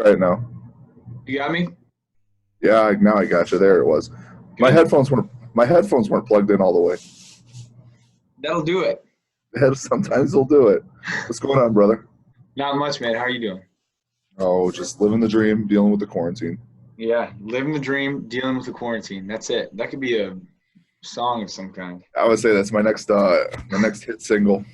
Try it now. You got me? Now I got you. There it was. My Good. headphones weren't my headphones weren't plugged in all the way. That'll do it. Sometimes they'll do it. What's going on, brother? Not much, man. How are you doing? Oh, just living the dream, dealing with the quarantine. Yeah, living the dream, dealing with the quarantine. That's it. That could be a song of some kind. I would say that's my next hit single.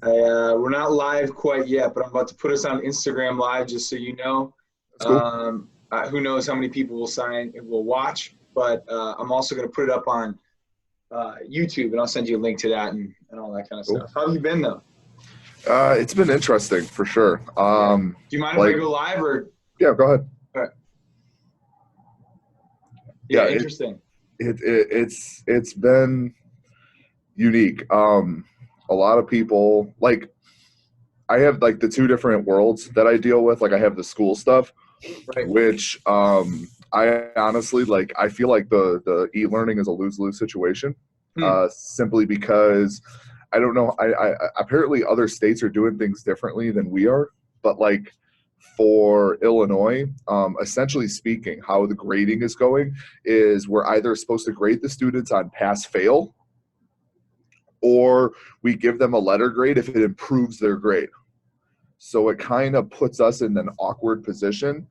We're not live quite yet, but I'm about to put us on Instagram Live just so you know. That's cool. Who knows how many people will watch, but I'm also going to put it up on YouTube, and I'll send you a link to that and all that kind of Cool. stuff. How have you been, though? It's been interesting for sure. Do you mind if I go live or? Yeah, go ahead. All right. Yeah, interesting. It's been unique. A lot of people I have like the two different worlds that I deal with. Like I have the school stuff, Right. which I honestly I feel like the e-learning is a lose-lose situation. Simply because I don't know. I apparently other states are doing things differently than we are, but like for Illinois, essentially speaking, how the grading is going is we're either supposed to grade the students on pass fail, or we give them a letter grade if it improves their grade. So it kind of puts us in an awkward position.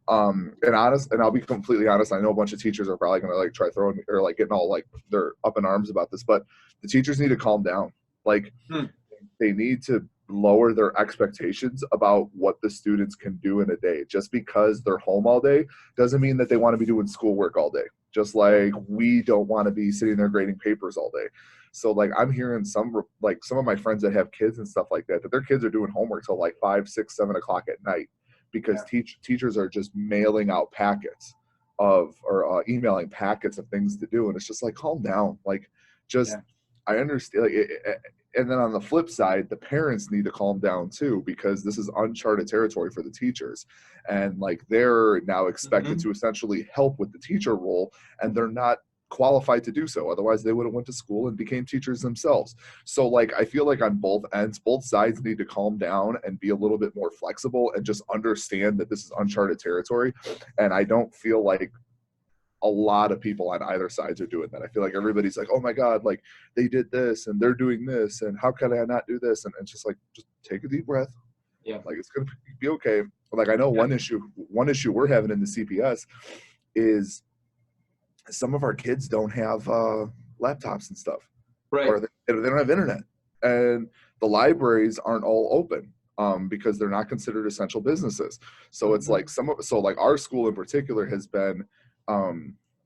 And I'll be completely honest, I know a bunch of teachers are probably gonna try throwing me or getting all they're up in arms about this, but the teachers need to calm down. They need to lower their expectations about what the students can do in a day. Just because they're home all day doesn't mean that they want to be doing schoolwork all day. Just like we don't want to be sitting there grading papers all day. So I'm hearing some of my friends that have kids and stuff like that their kids are doing homework till 5, 6, 7 o'clock at night because teachers are just mailing out packets or emailing packets of things to do, and it's just calm down. I understand. And then on the flip side, the parents need to calm down too, because this is uncharted territory for the teachers, and they're now expected to essentially help with the teacher role, and they're not qualified to do so. Otherwise they would have went to school and became teachers themselves. So I feel on both ends, both sides need to calm down and be a little bit more flexible and just understand that this is uncharted territory. And I don't feel like a lot of people on either sides are doing that. I feel like everybody's oh my God, they did this and they're doing this, and how can I not do this? And it's just take a deep breath. Yeah. It's gonna be okay. I know one issue we're having in the CPS is some of our kids don't have laptops and stuff, right? Or they don't have internet, and the libraries aren't all open because they're not considered essential businesses. So it's our school in particular has been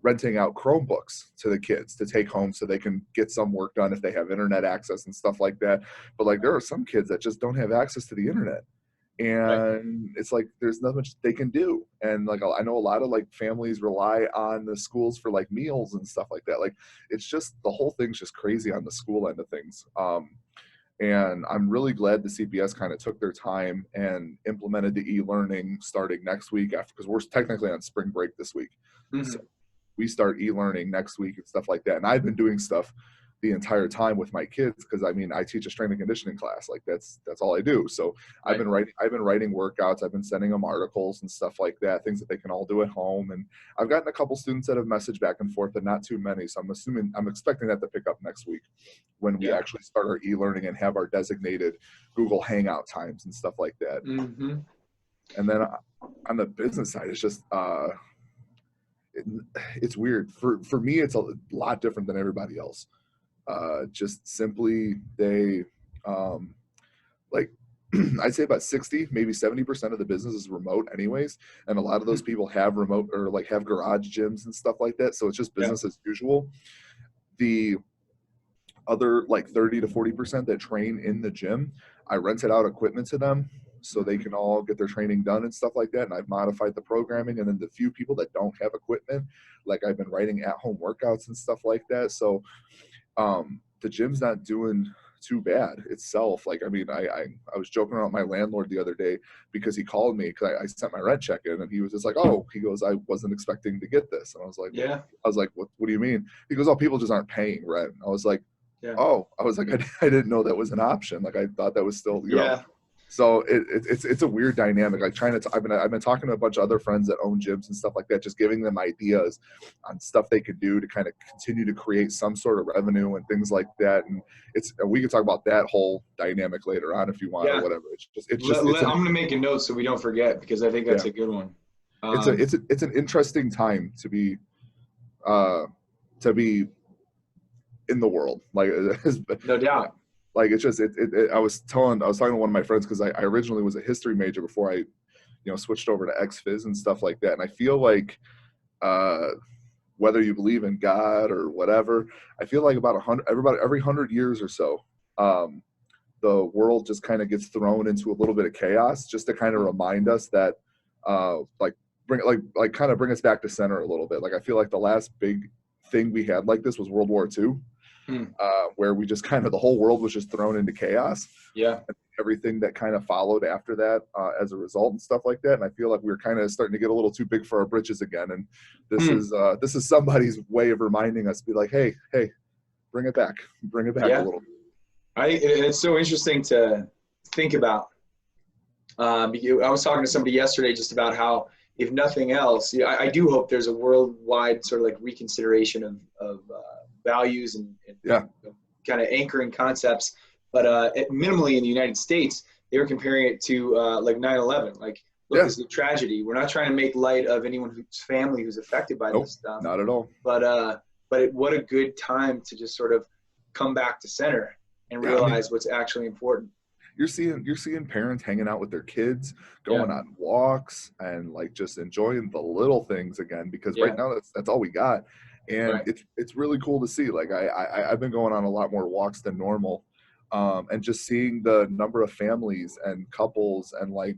renting out Chromebooks to the kids to take home so they can get some work done if they have internet access and stuff like that. But there are some kids that just don't have access to the internet, and it's there's not much they can do. And I know a lot of families rely on the schools for meals and stuff like that. It's just, the whole thing's just crazy on the school end of things. And I'm really glad the CPS kind of took their time and implemented the e-learning starting next week, because we're technically on spring break this week. So we start e-learning next week and stuff like that. And I've been doing stuff the entire time with my kids, because I teach a strength and conditioning class. That's all I do. So I've been writing workouts. I've been sending them articles and stuff like that, things that they can all do at home. And I've gotten a couple students that have messaged back and forth, but not too many. So I'm expecting that to pick up next week when we actually start our e-learning and have our designated Google Hangout times and stuff like that. And then on the business side, it's just it's weird. For me, it's a lot different than everybody else. Just simply they I'd say about 60, maybe 70% of the business is remote anyways, and a lot of those people have remote or have garage gyms and stuff like that, so it's just business as usual. The other 30 to 40% that train in the gym, I rented out equipment to them so they can all get their training done and stuff like that, and I've modified the programming. And then the few people that don't have equipment, I've been writing at-home workouts and stuff like that. So the gym's not doing too bad itself. I was joking around with my landlord the other day because he called me because I sent my rent check in, and he was just he goes, I wasn't expecting to get this. And I was like, what do you mean? He goes, oh, people just aren't paying rent. I was like, I didn't know that was an option. I thought that was still, So it's a weird dynamic. Like trying to, I've been talking to a bunch of other friends that own gyms and stuff like that, just giving them ideas on stuff they could do to kind of continue to create some sort of revenue and things like that. And we could talk about that whole dynamic later on if you want or Yeah. whatever. I'm going to make a note so we don't forget, because I think that's Yeah. a good one. It's an interesting time to be in the world. Like No doubt. like it's just I was talking to one of my friends, because I originally was a history major before I switched over to XPhys and stuff like that. And I feel like whether you believe in God or whatever, I feel like about every 100 years or so, the world just kind of gets thrown into a little bit of chaos, just to kind of remind us that bring us back to center a little bit. Like I feel like the last big thing we had like this was World War II. Where we just kind of, the whole world was just thrown into chaos. Yeah. And everything that kind of followed after that as a result and stuff like that. And I feel like we're kind of starting to get a little too big for our britches again. And this is somebody's way of reminding us, be like, hey, bring it back a little. It's so interesting to think about. I was talking to somebody yesterday just about how, if nothing else, I do hope there's a worldwide sort of like reconsideration of values and kind of anchoring concepts. But minimally in the United States, they were comparing it to like 9/11. Like, look, this is a tragedy. We're not trying to make light of anyone whose family who's affected by this stuff. Not at all. But what a good time to just sort of come back to center and realize what's actually important. You're seeing parents hanging out with their kids, going on walks, and like just enjoying the little things again, because right now that's all we got. And it's really cool to see. Like I've been going on a lot more walks than normal, and just seeing the number of families and couples and like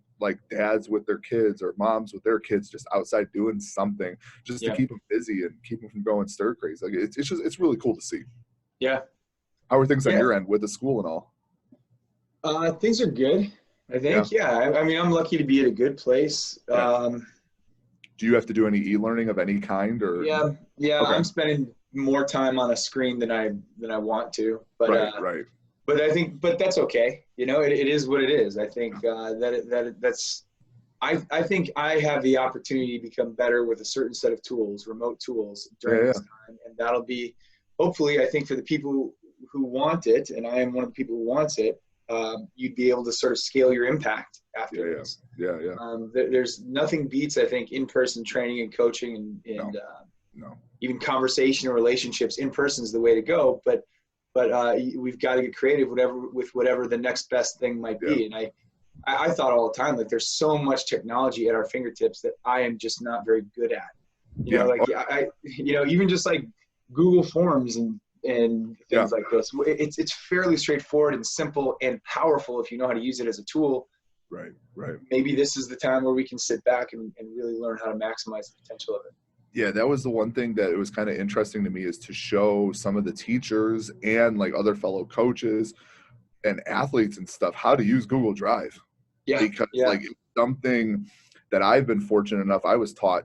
dads with their kids or moms with their kids just outside doing something just to keep them busy and keep them from going stir crazy. Like it's really cool to see. Yeah. How are things on your end with the school and all? Things are good, I think. I mean, I'm lucky to be at a good place. Do you have to do any e-learning of any kind, or? Yeah. Okay. I'm spending more time on a screen than I want to, but right. But I think, that's okay. It is what it is. I think I think I have the opportunity to become better with a certain set of tools, remote tools, during this time, and that'll be, hopefully, I think, for the people who want it, and I am one of the people who wants it. You'd be able to sort of scale your impact after this. There's nothing beats, I think, in-person training and coaching and even conversation and relationships. In person is the way to go, but we've got to get creative, with whatever the next best thing might be. And I thought all the time, like, there's so much technology at our fingertips that I am just not very good at. Even just like Google Forms and things like this. It's fairly straightforward and simple and powerful if you know how to use it as a tool. Right. Maybe this is the time where we can sit back and really learn how to maximize the potential of it. Yeah, that was the one thing that it was kind of interesting to me, is to show some of the teachers and like other fellow coaches and athletes and stuff how to use Google Drive. Because like it's something that I've been fortunate enough, I was taught,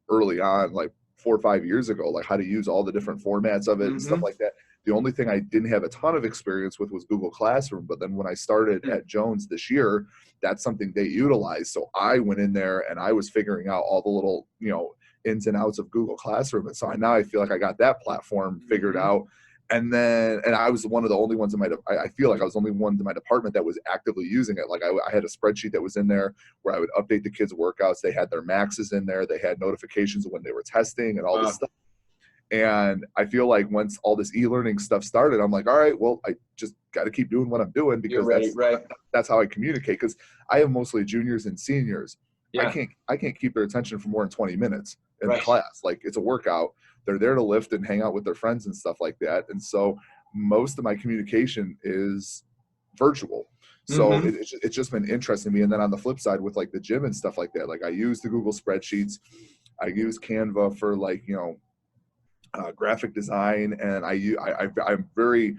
early on, like 4 or 5 years ago, like how to use all the different formats of it and stuff like that. The only thing I didn't have a ton of experience with was Google Classroom. But then when I started at Jones this year, that's something they utilized. So I went in there and I was figuring out all the little, ins and outs of Google Classroom. And so now I feel like I got that platform figured out. And I was one of the only ones in I feel like I was the only one in my department that was actively using it. Like I had a spreadsheet that was in there where I would update the kids' workouts. They had their maxes in there. They had notifications of when they were testing and all this stuff. And I feel like once all this e-learning stuff started, I'm like, all right, well, I just got to keep doing what I'm doing, because that's how I communicate. Because I have mostly juniors and seniors. I can't keep their attention for more than 20 minutes in the class. Like, it's a workout. They're there to lift and hang out with their friends and stuff like that. And so most of my communication is virtual. So it's just been interesting to me. And then on the flip side, with like the gym and stuff like that, like I use the Google spreadsheets. I use Canva for like, graphic design. And I'm very,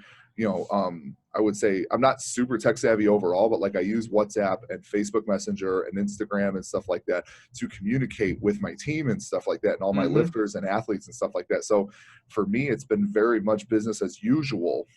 I would say I'm not super tech savvy overall, but like I use WhatsApp and Facebook Messenger and Instagram and stuff like that to communicate with my team and stuff like that, and all my lifters and athletes and stuff like that. So for me, it's been very much business as usual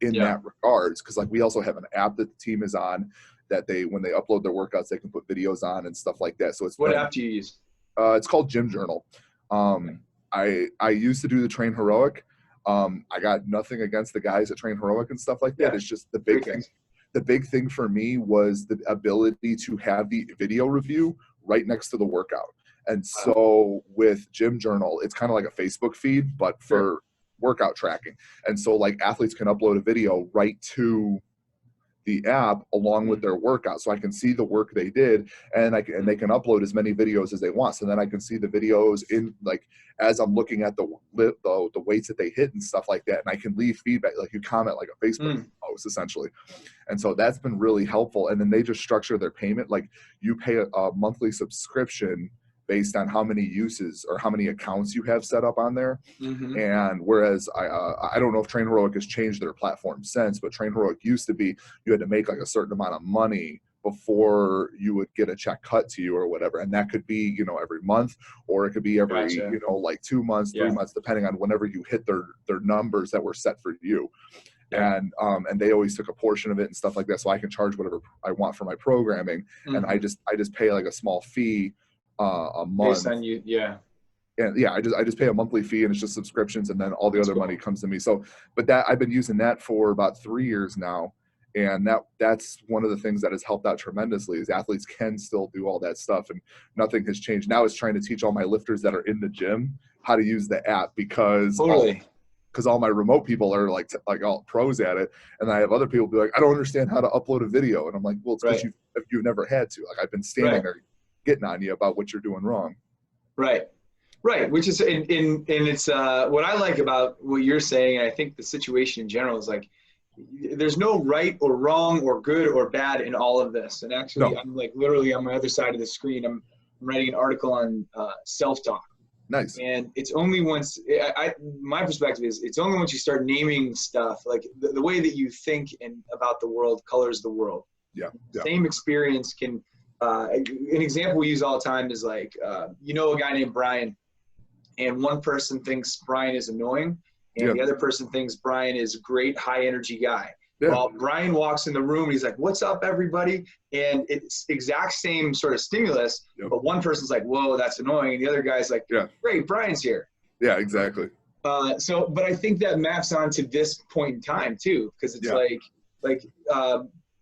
in that regards, because like we also have an app that the team is on, that when they upload their workouts, they can put videos on and stuff like that. So What app do you use? It's called Gym Journal. I used to do the Train Heroic. I got nothing against the guys that Train Heroic and stuff like that. It's just the big thing. The big thing for me was the ability to have the video review right next to the workout. And so with Gym Journal, it's kind of like a Facebook feed, but for workout tracking. And so like athletes can upload a video right to the app along with their workout, so I can see the work they did, and they can upload as many videos as they want. So then I can see the videos in, like, as I'm looking at the weights that they hit and stuff like that, and I can leave feedback, like you comment like a Facebook post essentially. And so that's been really helpful. And then they just structure their payment, like you pay a monthly subscription based on how many uses or how many accounts you have set up on there. And whereas I don't know if Train Heroic has changed their platform since, but Train Heroic used to be you had to make like a certain amount of money before you would get a check cut to you or whatever. And that could be, you know, every month, or it could be every, you know, like 2 months, 3 months, depending on whenever you hit their numbers that were set for you. And they always took a portion of it and stuff like that. So I can charge whatever I want for my programming. And I just pay like a small fee a month. Based on you, And I just pay a monthly fee, and it's just subscriptions, and then all the other money comes to me. So, but that I've been using that for about 3 years now, and that's one of the things that has helped out tremendously is athletes can still do all that stuff, and nothing has changed. Now it's trying to teach all my lifters that are in the gym how to use the app, because all my remote people are like all pros at it, and I have other people be like, I don't understand how to upload a video, and I'm like, well, it's because you've never had to. Like I've been standing there getting on you about what you're doing wrong. Right. Which is and it's what I like about what you're saying, and I think the situation in general is like there's no right or wrong or good or bad in all of this. And actually, I'm like literally on my other side of the screen, I'm writing an article on self-talk. Nice. And it's only once my perspective is it's only once you start naming stuff, like the way that you think and about the world colors the world. Same experience can. An example we use all the time is like, you know, a guy named Brian, and one person thinks Brian is annoying, and the other person thinks Brian is a great, high energy guy. Well, Brian walks in the room and he's like, what's up, everybody? And it's exact same sort of stimulus, but one person's like, whoa, that's annoying. And the other guy's like, great, Brian's here. Yeah, exactly. But I think that maps onto this point in time too, because it's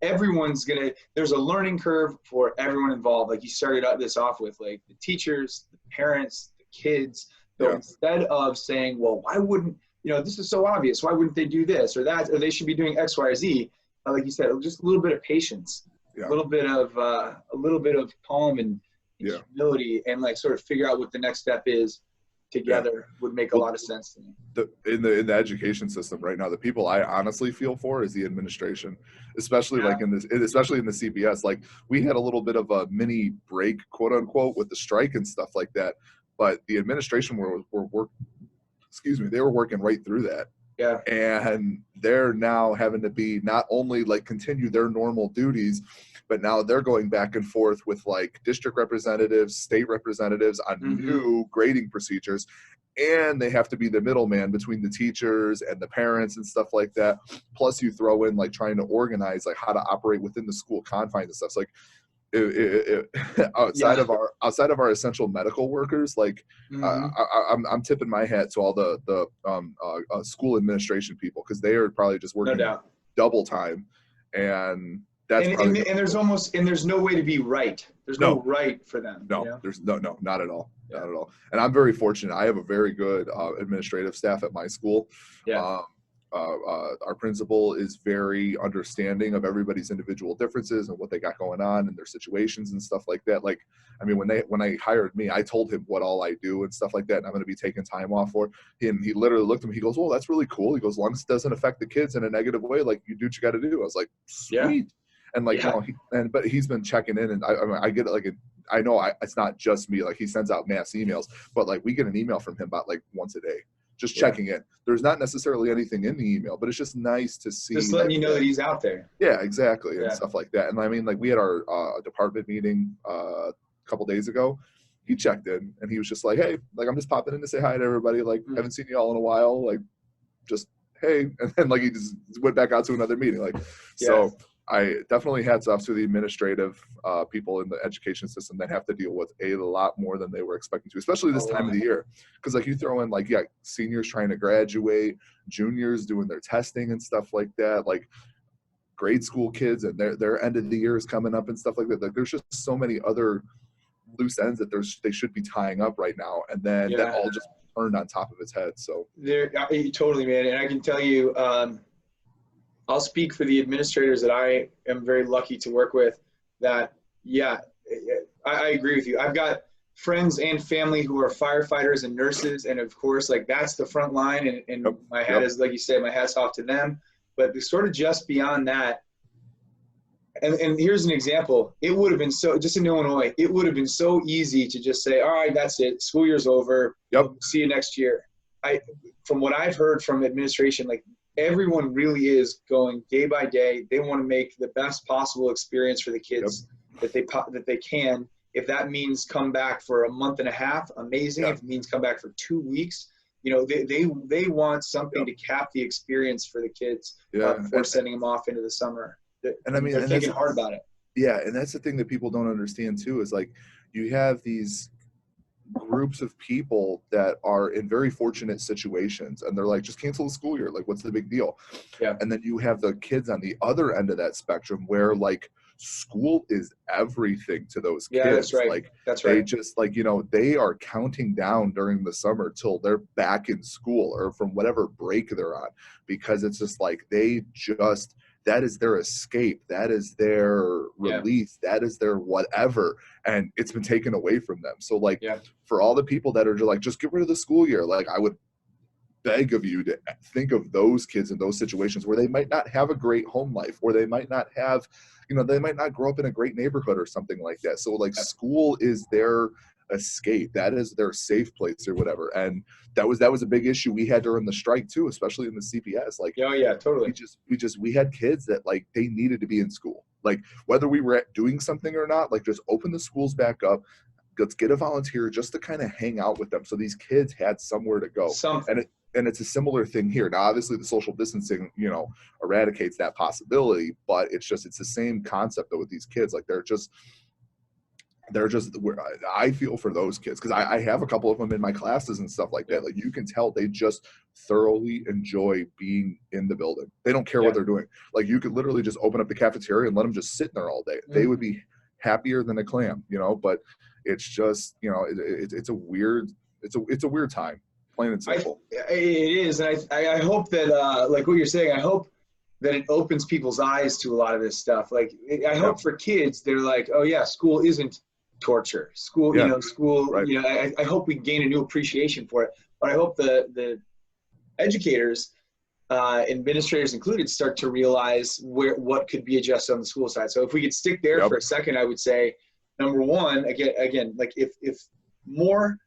everyone's there's a learning curve for everyone involved. Like you started out this off with like the teachers, the parents, the kids. So instead of saying, well, why wouldn't, you know, this is so obvious, why wouldn't they do this or that, or they should be doing X, Y, or Z, like you said, just a little bit of patience, a little bit of calm and humility, and like sort of figure out what the next step is together would make a lot of sense to me. In the education system right now, the people I honestly feel for is the administration, especially especially in the CBS. Like we had a little bit of a mini break, quote unquote, with the strike and stuff like that, but the administration they were working right through that. And they're now having to be not only like continue their normal duties, but now they're going back and forth with like district representatives, state representatives on new grading procedures. And they have to be the middleman between the teachers and the parents and stuff like that. Plus you throw in like trying to organize like how to operate within the school confines and stuff. So, like outside of our essential medical workers, like I'm tipping my hat to all the school administration people, because they are probably just working double time, and that's and there's no way to be right. There's no right for them. There's not at all. Not at all. And I'm very fortunate. I have a very good administrative staff at my school. Our principal is very understanding of everybody's individual differences and what they got going on and their situations and stuff like that. Like, I mean, when they hired me, I told him what all I do and stuff like that, and I'm going to be taking time off for him. He literally looked at me. He goes, well, that's really cool. He goes, as long as it doesn't affect the kids in a negative way, like you do what you got to do. I was like, sweet. And like, but he's been checking in, and I get it. Like, I know it's not just me. Like, he sends out mass emails, but like we get an email from him about like once a day, just checking in. There's not necessarily anything in the email, but it's just nice to see. Just letting you know that he's out there. Yeah, exactly, and stuff like that. And I mean, like we had our department meeting a couple days ago. He checked in, and he was just like, "Hey, like I'm just popping in to say hi to everybody. Like, haven't seen you all in a while. Like, just hey." And then like he just went back out to another meeting. Like, so I definitely hats off to the administrative people in the education system that have to deal with a lot more than they were expecting to, especially A this time of lot. the year. Because like you throw in like, yeah, seniors trying to graduate, juniors doing their testing and stuff like that, like grade school kids and their end of the year is coming up and stuff like that. Like there's just so many other loose ends that they should be tying up right now, and then that Yeah, all just turned on top of its head. So totally, man. And I can tell you, I'll speak for the administrators that I am very lucky to work with. That, yeah, I agree with you. I've got friends and family who are firefighters and nurses, and of course, like that's the front line. And yep, my hat is, like you said, my hat's off to them. But sort of just beyond that, and here's an example. It would have been so, just in Illinois, it would have been so easy to just say, all right, that's it. School year's over. yep, See you next year. From what I've heard from administration, like everyone really is going day by day. They want to make the best possible experience for the kids that they can. If that means come back for a month and a half, amazing. If it means come back for 2 weeks, they want something to cap the experience for the kids before sending them off into the summer. And I mean, they're thinking hard about it. Yeah, and that's the thing that people don't understand too, is like you have these groups of people that are in very fortunate situations, and they're like, just cancel the school year. Like, what's the big deal? Yeah. And then you have the kids on the other end of that spectrum where like school is everything to those kids. Yeah, that's right. Like that's right. They just like, they are counting down during the summer till they're back in school or from whatever break they're on, because it's just like that is their escape. That is their release. That is their whatever. And it's been taken away from them. So like for all the people that are just like, just get rid of the school year. Like I would beg of you to think of those kids in those situations where they might not have a great home life, or they might not have, they might not grow up in a great neighborhood or something like that. So like school is their escape. That is their safe place or whatever. And that was a big issue we had during the strike too, especially in the CPS. Like, oh yeah, totally. We had kids that like they needed to be in school, like whether we were doing something or not, like just open the schools back up. Let's get a volunteer just to kind of hang out with them. So these kids had somewhere to go. And it's a similar thing here. Now, obviously the social distancing, eradicates that possibility, but it's the same concept though with these kids. Like I feel for those kids because I have a couple of them in my classes and stuff like that. Like you can tell they just thoroughly enjoy being in the building. They don't care what they're doing. Like you could literally just open up the cafeteria and let them just sit in there all day. They would be happier than a clam, but it's just, it's a weird time, plain and simple. It is. And I hope that, like what you're saying, I hope that it opens people's eyes to a lot of this stuff. Like I hope for kids, they're like, oh yeah, school isn't torture. School, school, right. I hope we gain a new appreciation for it. But I hope the educators, administrators included, start to realize what could be adjusted on the school side. So if we could stick there for a second, I would say, number one, again, like if more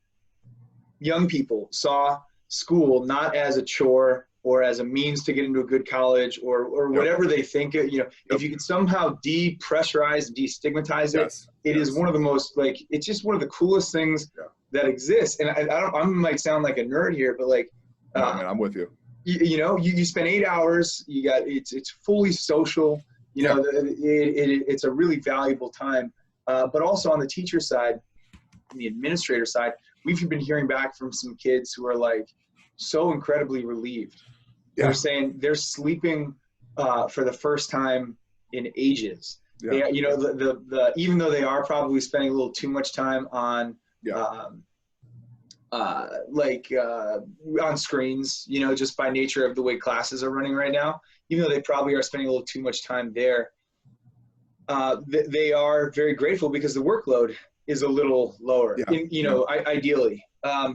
young people saw school not as a chore or as a means to get into a good college or whatever they think, if you could somehow de-pressurize, de-stigmatize it, it is one of the most, like, it's just one of the coolest things that exists. And I might sound like a nerd here, but like, no, man, I'm with you. You spend 8 hours, it's fully social, it's a really valuable time. But also on the teacher side, on the administrator side, we've been hearing back from some kids who are like so incredibly relieved. They're saying they're sleeping for the first time in ages. They, even though they are probably spending a little too much time on on screens, just by nature of the way classes are running right now, even though they probably are spending a little too much time there, they are very grateful because the workload is a little lower, ideally. I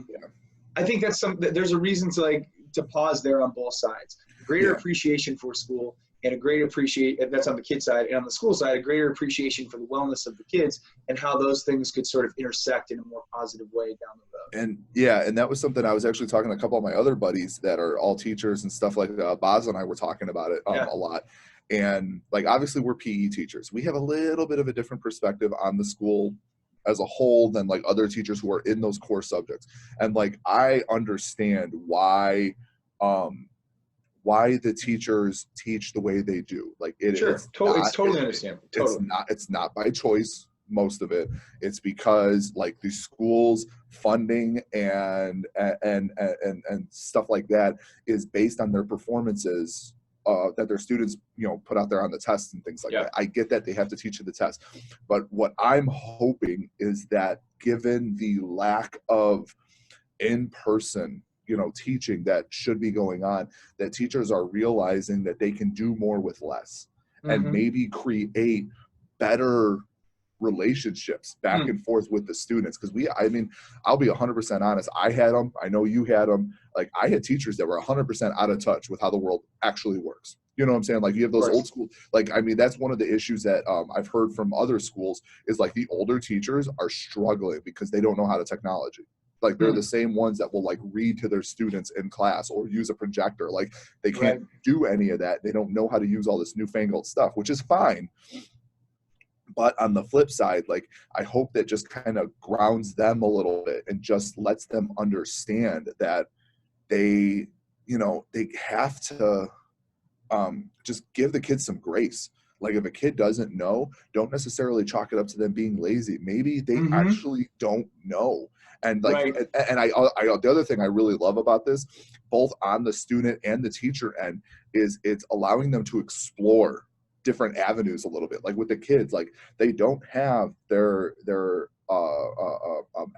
think there's a reason to pause there on both sides. Greater appreciation for school and that's on the kid side, and on the school side, a greater appreciation for the wellness of the kids and how those things could sort of intersect in a more positive way down the road. And that was something I was actually talking to a couple of my other buddies that are all teachers and stuff like that. Baz and I were talking about it a lot. And like, obviously we're PE teachers. We have a little bit of a different perspective on the school as a whole than like other teachers who are in those core subjects. And like, I understand why why the teachers teach the way they do. Like Sure. it's not, It's totally understandable. Totally. it's not by choice, most of it. It's because like the schools funding and stuff like that is based on their performances that their students, you know, put out there on the tests and things like that. I get that they have to teach you the test, but what I'm hoping is that given the lack of in-person, you know, teaching that should be going on, that teachers are realizing that they can do more with less and maybe create better relationships back and forth with the students. Because I mean, I'll be 100% honest, I had them, I know you had them. Like I had teachers that were 100% out of touch with how the world actually works. You know what I'm saying? Like you have those old school, like, I mean, that's one of the issues that I've heard from other schools is like the older teachers are struggling because they don't know how to technology. Like they're the same ones that will like read to their students in class or use a projector. Like they can't do any of that. They don't know how to use all this newfangled stuff, which is fine. But on the flip side, like I hope that just kind of grounds them a little bit and just lets them understand that they, you know, they have to just give the kids some grace. Like if a kid doesn't know, don't necessarily chalk it up to them being lazy. Maybe they actually don't know. And like, and I, the other thing I really love about this, both on the student and the teacher end, is it's allowing them to explore different avenues a little bit. Like with the kids, like they don't have their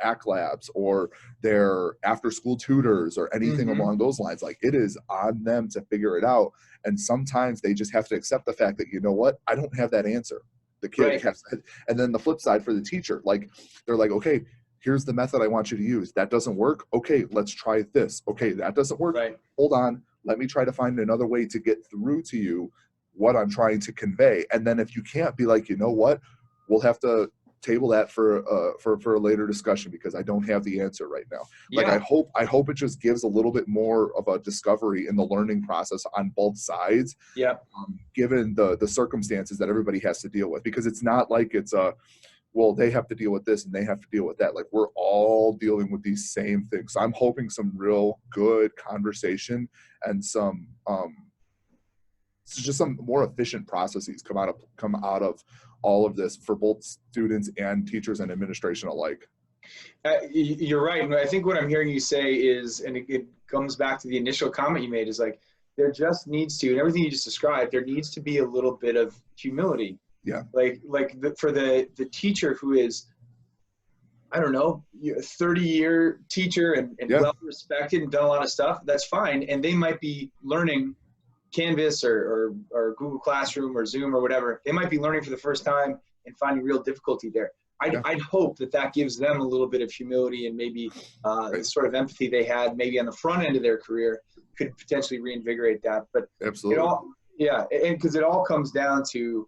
ACT labs or their after school tutors or anything along those lines. Like it is on them to figure it out. And sometimes they just have to accept the fact that, you know what, I don't have that answer. The kid has, and then the flip side for the teacher, like they're like, okay, here's the method I want you to use. That doesn't work. Okay, let's try this. Okay, that doesn't work. Hold on. Let me try to find another way to get through to you what I'm trying to convey. And then if you can't, be like, you know what, we'll have to table that for a later discussion because I don't have the answer right now. Like I hope it just gives a little bit more of a discovery in the learning process on both sides. Given the circumstances that everybody has to deal with, because it's not like it's well, they have to deal with this and they have to deal with that. Like we're all dealing with these same things. So I'm hoping some real good conversation and some just some more efficient processes come out of all of this for both students and teachers and administration alike. You're right. And I think what I'm hearing you say is, and it comes back to the initial comment you made, is like there just needs to, and everything you just described, there needs to be a little bit of humility. For the teacher who is, I don't know, a 30-year teacher and well respected and done a lot of stuff, that's fine. And they might be learning Canvas or Google Classroom or Zoom or whatever. They might be learning for the first time and finding real difficulty there. I'd hope that gives them a little bit of humility and maybe the sort of empathy they had maybe on the front end of their career could potentially reinvigorate that. But absolutely, and because it all comes down to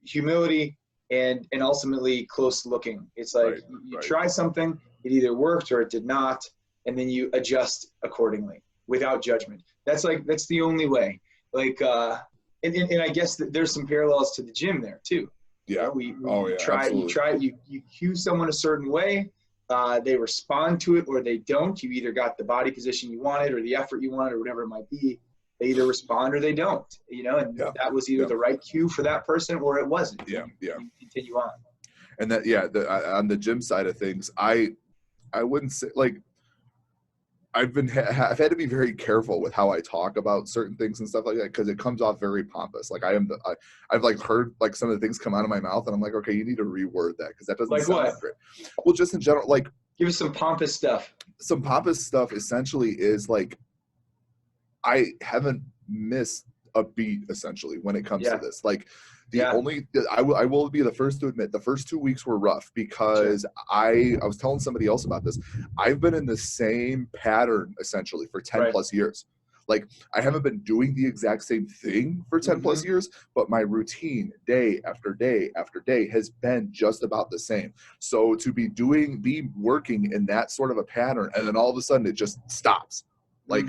humility and ultimately close looking. It's like you try something, it either worked or it did not, and then you adjust accordingly without judgment. That's the only way. Like, and I guess that there's some parallels to the gym there too. You cue someone a certain way, they respond to it or they don't. You either got the body position you wanted or the effort you wanted or whatever it might be. They either respond or they don't, you know, and that was either the right cue for that person or it wasn't. You continue on. And that, on the gym side of things, I wouldn't say, like, I've had to be very careful with how I talk about certain things and stuff like that because it comes off very pompous. Like I've like heard like some of the things come out of my mouth and I'm like, okay, you need to reword that because that doesn't sound that great. Well, just in general, like give us some pompous stuff. Some pompous stuff essentially is like I haven't missed a beat essentially when it comes to this. Like I will be the first to admit the first 2 weeks were rough because I was telling somebody else about this. I've been in the same pattern essentially for 10 plus years. Like I haven't been doing the exact same thing for 10 plus years, but my routine day after day after day has been just about the same. So to be working in that sort of a pattern and then all of a sudden it just stops. Like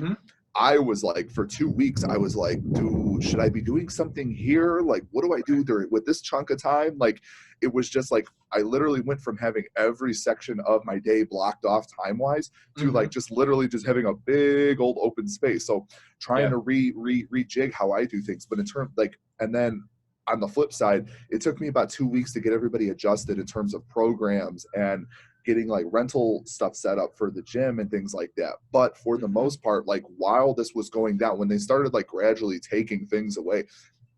I was like, for 2 weeks, I was like, dude, should I be doing something here? Like, what do I do with this chunk of time? Like, it was just like, I literally went from having every section of my day blocked off time wise to like just literally just having a big old open space. So trying to rejig how I do things. But in terms like, and then on the flip side, it took me about 2 weeks to get everybody adjusted in terms of programs and getting like rental stuff set up for the gym and things like that. But for the most part, like while this was going down, when they started like gradually taking things away,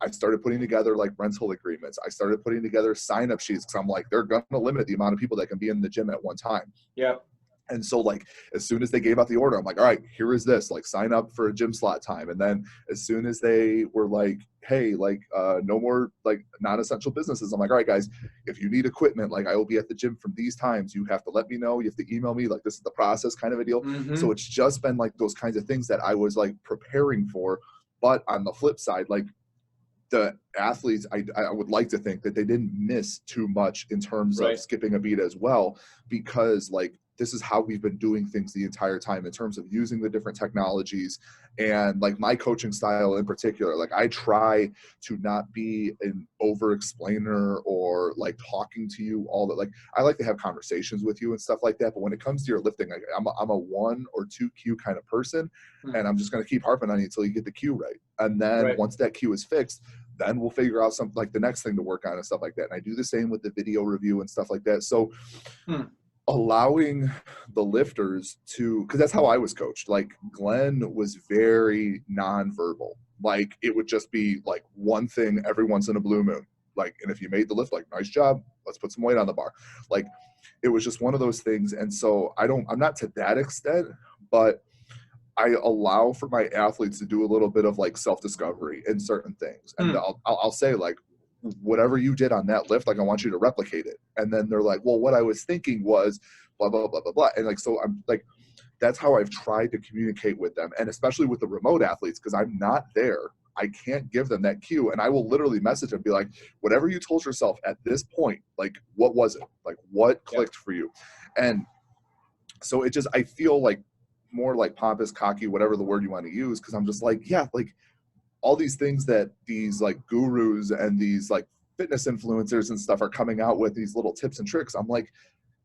I started putting together like rental agreements. I started putting together sign up sheets because I'm like, they're going to limit the amount of people that can be in the gym at one time. Yeah. And so like, as soon as they gave out the order, I'm like, all right, here is this, like sign up for a gym slot time. And then as soon as they were like, hey, like no more like non-essential businesses, I'm like, all right, guys, if you need equipment, like I will be at the gym from these times, you have to let me know, you have to email me, like this is the process kind of a deal. So it's just been like those kinds of things that I was like preparing for. But on the flip side, like the athletes, I would like to think that they didn't miss too much in terms of skipping a beat as well, because like this is how we've been doing things the entire time in terms of using the different technologies. And like my coaching style in particular, like I try to not be an over explainer or like talking to you all that. Like I like to have conversations with you and stuff like that, but when it comes to your lifting, like, I'm a 1 or 2 cue kind of person, and I'm just going to keep harping on you until you get the cue right. And then once that cue is fixed, then we'll figure out something like the next thing to work on and stuff like that. And I do the same with the video review and stuff like that. So allowing the lifters to, because that's how I was coached. Like Glenn was very nonverbal. Like it would just be like one thing every once in a blue moon. Like, and if you made the lift, like, nice job, let's put some weight on the bar. Like it was just one of those things. And so I'm not to that extent, but I allow for my athletes to do a little bit of like self-discovery in certain things. And I'll say like, whatever you did on that lift, like I want you to replicate it. And then they're like, well, what I was thinking was blah, blah, blah, blah, blah. And like, so I'm like, that's how I've tried to communicate with them. And especially with the remote athletes, because I'm not there. I can't give them that cue. And I will literally message them, be like, whatever you told yourself at this point, like, what was it? Like, what clicked for you? And so it just, I feel like more like pompous, cocky, whatever the word you want to use. Cause I'm just like, yeah, like, all these things that these like gurus and these like fitness influencers and stuff are coming out with, these little tips and tricks. I'm like,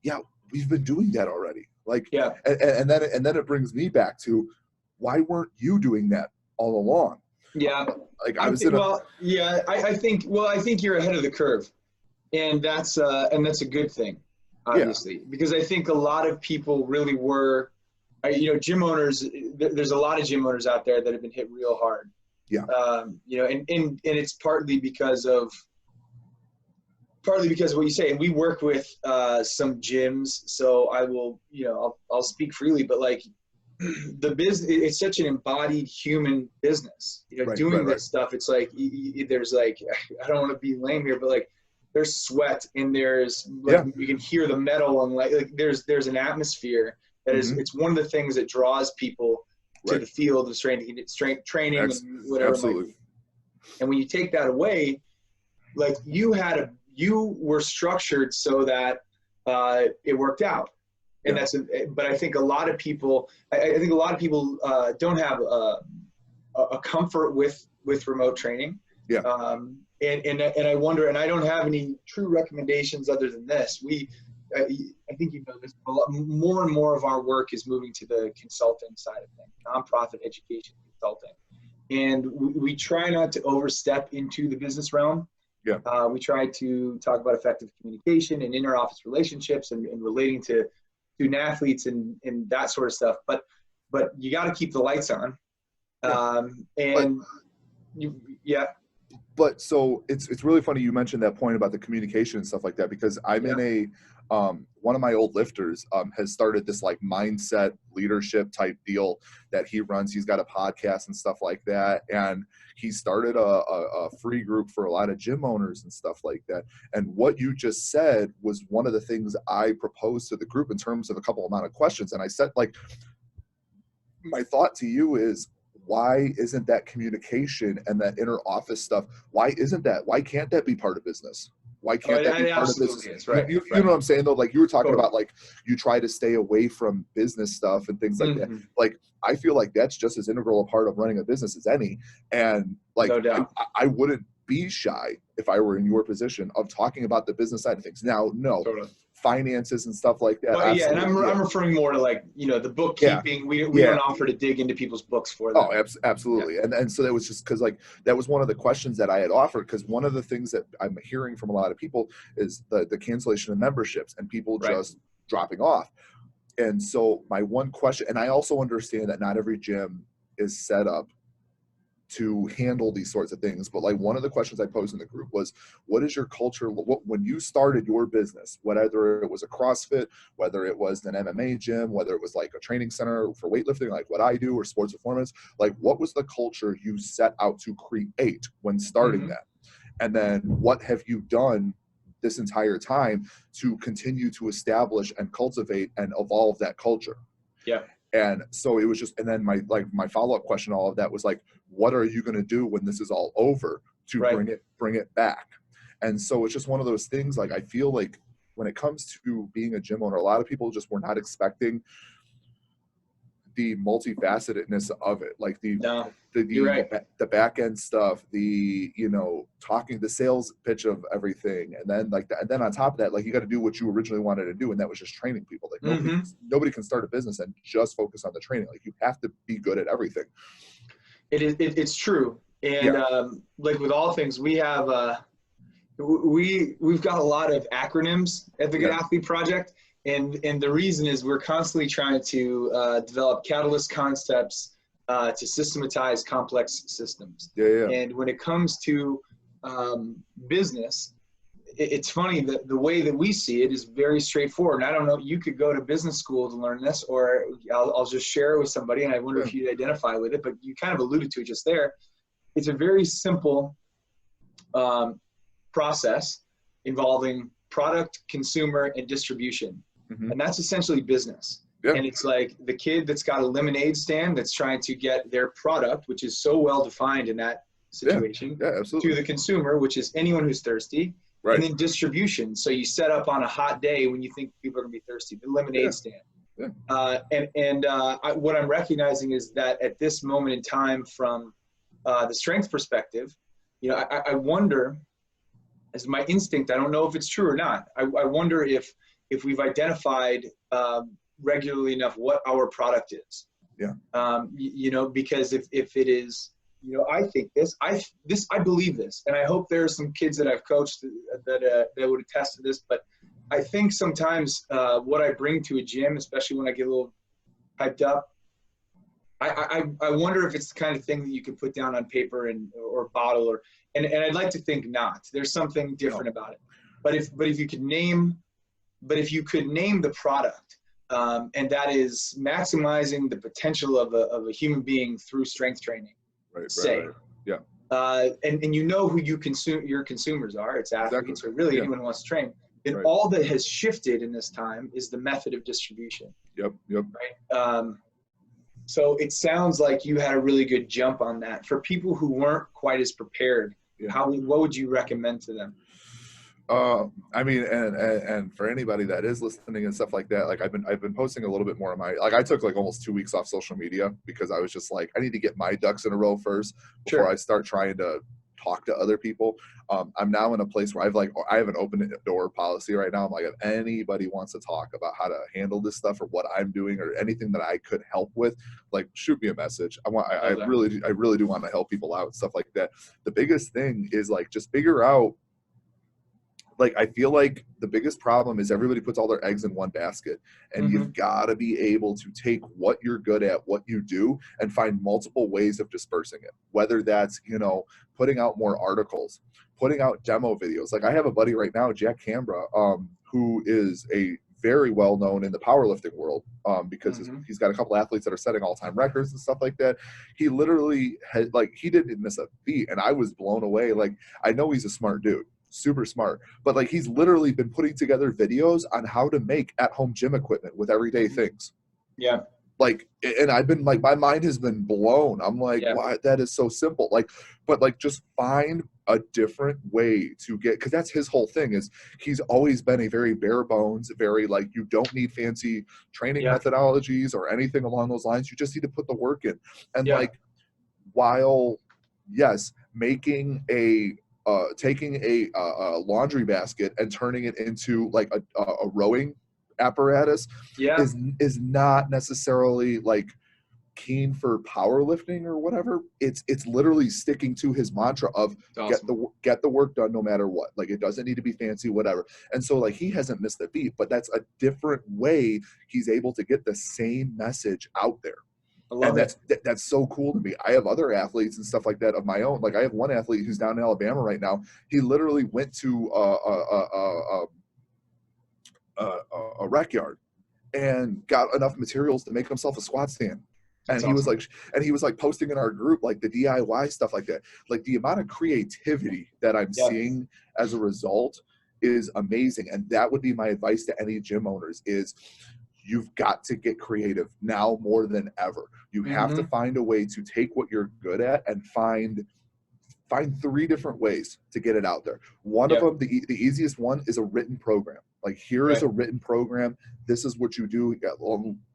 yeah, we've been doing that already. Like, and then it brings me back to, why weren't you doing that all along? Yeah. Like I think you're ahead of the curve, and that's a good thing, obviously, because I think a lot of people really were, gym owners, there's a lot of gym owners out there that have been hit real hard. Yeah. And it's partly because of what you say. And we work with some gyms, so I will, I'll speak freely, but like the business, it's such an embodied human business, doing this stuff. It's like, there's like, I don't want to be lame here, but like there's sweat and there's like, you can hear the metal, and like there's an atmosphere that is, it's one of the things that draws people to the field of strength training and whatever. Absolutely. And when you take that away, like you were structured so that it worked out. And but I think a lot of people, don't have a comfort with remote training. Yeah. And I wonder, and I don't have any true recommendations other than this. I think you know this, more and more of our work is moving to the consulting side of things, nonprofit education consulting. And we try not to overstep into the business realm. Yeah. We try to talk about effective communication and inter-office relationships and relating to student athletes and that sort of stuff. But you got to keep the lights on. But so it's really funny you mentioned that point about the communication and stuff like that, because I'm in a one of my old lifters has started this like mindset leadership type deal that he runs. He's got a podcast and stuff like that, and he started a free group for a lot of gym owners and stuff like that. And what you just said was one of the things I proposed to the group in terms of a couple amount of questions. And I said, like, my thought to you is, why isn't that communication and that inner office stuff, why can't that be part of business? Why can't that be it part of absolutely business? is, right, You right. know what I'm saying though? Like you were talking Totally. about like you try to stay away from business stuff and things like that. Mhm. Like I feel like that's just as integral a part of running a business as any. And like No doubt. I wouldn't be shy if I were in your position of talking about the business side of things. Now, no, Totally. finances and stuff like that. But yeah, and Absolutely. I'm referring more to like, the Yeah. bookkeeping. We Yeah. don't offer to dig into people's books for them. Oh, absolutely. Yeah. And so that was just because like that was one of the questions that I had offered, because one of the things that I'm hearing from a lot of people is the cancellation of memberships and people Right. just dropping off. And so my one question, and I also understand that not every gym is set up to handle these sorts of things, but like one of the questions I posed in the group was, what is your culture? When you started your business, whether it was a CrossFit, whether it was an MMA gym, whether it was like a training center for weightlifting, like what I do, or sports performance, like what was the culture you set out to create when starting that? And then what have you done this entire time to continue to establish and cultivate and evolve that culture? Yeah. And so it was just, and then my follow-up question, all of that was like, what are you going to do when this is all over to bring it back? And so it's just one of those things. Like, I feel like when it comes to being a gym owner, a lot of people just were not expecting the multifacetedness of it, like the back end stuff, the talking, the sales pitch of everything, and then and then on top of that, like you got to do what you originally wanted to do, and that was just training people. Like nobody can start a business and just focus on the training. Like you have to be good at everything. It's true, and like with all things, we have we've got a lot of acronyms at the Good Athlete Project. And the reason is we're constantly trying to develop catalyst concepts to systematize complex systems. And when it comes to business, it's funny that the way that we see it is very straightforward. And I don't know, you could go to business school to learn this, or I'll just share it with somebody, and I wonder if you'd identify with it, but you kind of alluded to it just there. It's a very simple process involving product, consumer, and distribution. And that's essentially business. And it's like the kid that's got a lemonade stand that's trying to get their product, which is so well defined in that situation, to the consumer, which is anyone who's thirsty, and then distribution. So you set up on a hot day when you think people are going to be thirsty, the lemonade stand. What I'm recognizing is that at this moment in time, from the strength perspective, I wonder, as my instinct, I don't know if it's true or not. I wonder if we've identified regularly enough what our product is. Because if it is, I think I believe this, and I hope there are some kids that I've coached that would attest to this, but I think sometimes what I bring to a gym, especially when I get a little hyped up, I wonder if it's the kind of thing that you can put down on paper or bottle, and I'd like to think not. There's something different about it. But if you could name the product, and that is maximizing the potential of a human being through strength training, and who your consumers are, it's athletes or really anyone who wants to train, then all that has shifted in this time is the method of distribution. So it sounds like you had a really good jump on that. For people who weren't quite as prepared, what would you recommend to them? I mean, and for anybody that is listening and stuff like that, like I've been posting a little bit more of I took like almost 2 weeks off social media because I was just like, I need to get my ducks in a row first before I start trying to talk to other people. I'm now in a place where I have an open door policy right now. I'm like, if anybody wants to talk about how to handle this stuff or what I'm doing or anything that I could help with, like shoot me a message. I really do want to help people out and stuff like that. The biggest thing is like, just figure out, like, I feel like the biggest problem is everybody puts all their eggs in one basket, and you've got to be able to take what you're good at, what you do, and find multiple ways of dispersing it. Whether that's, putting out more articles, putting out demo videos. Like I have a buddy right now, Jack Cambra, who is a very well known in the powerlifting world, because he's got a couple athletes that are setting all-time records and stuff like that. He literally had, like, he didn't miss a beat, and I was blown away. Like, I know he's a smart dude, super smart, but like he's literally been putting together videos on how to make at-home gym equipment with everyday things. Like, and I've been like, my mind has been blown. I'm like, wow, that is so simple. Like, but like, just find a different way to get, because that's his whole thing, is he's always been a very bare bones, very like, you don't need fancy training methodologies or anything along those lines. You just need to put the work in. And like, while yes, making a taking a laundry basket and turning it into like a rowing apparatus is not necessarily like keen for powerlifting or whatever. It's literally sticking to his mantra of get the work done no matter what. Like, it doesn't need to be fancy, whatever. And so like, he hasn't missed a beat, but that's a different way he's able to get the same message out there. I love it. That's so cool to me. I have other athletes and stuff like that of my own. Like, I have one athlete who's down in Alabama right now. He literally went to a rec yard and got enough materials to make himself a squat stand. And he was like posting in our group, like the DIY stuff like that. Like, the amount of creativity that I'm seeing as a result is amazing. And that would be my advice to any gym owners is, you've got to get creative now more than ever. You have to find a way to take what you're good at and find 3 different ways to get it out there. One of them, the easiest one, is a written program. Like, here is a written program. This is what you do.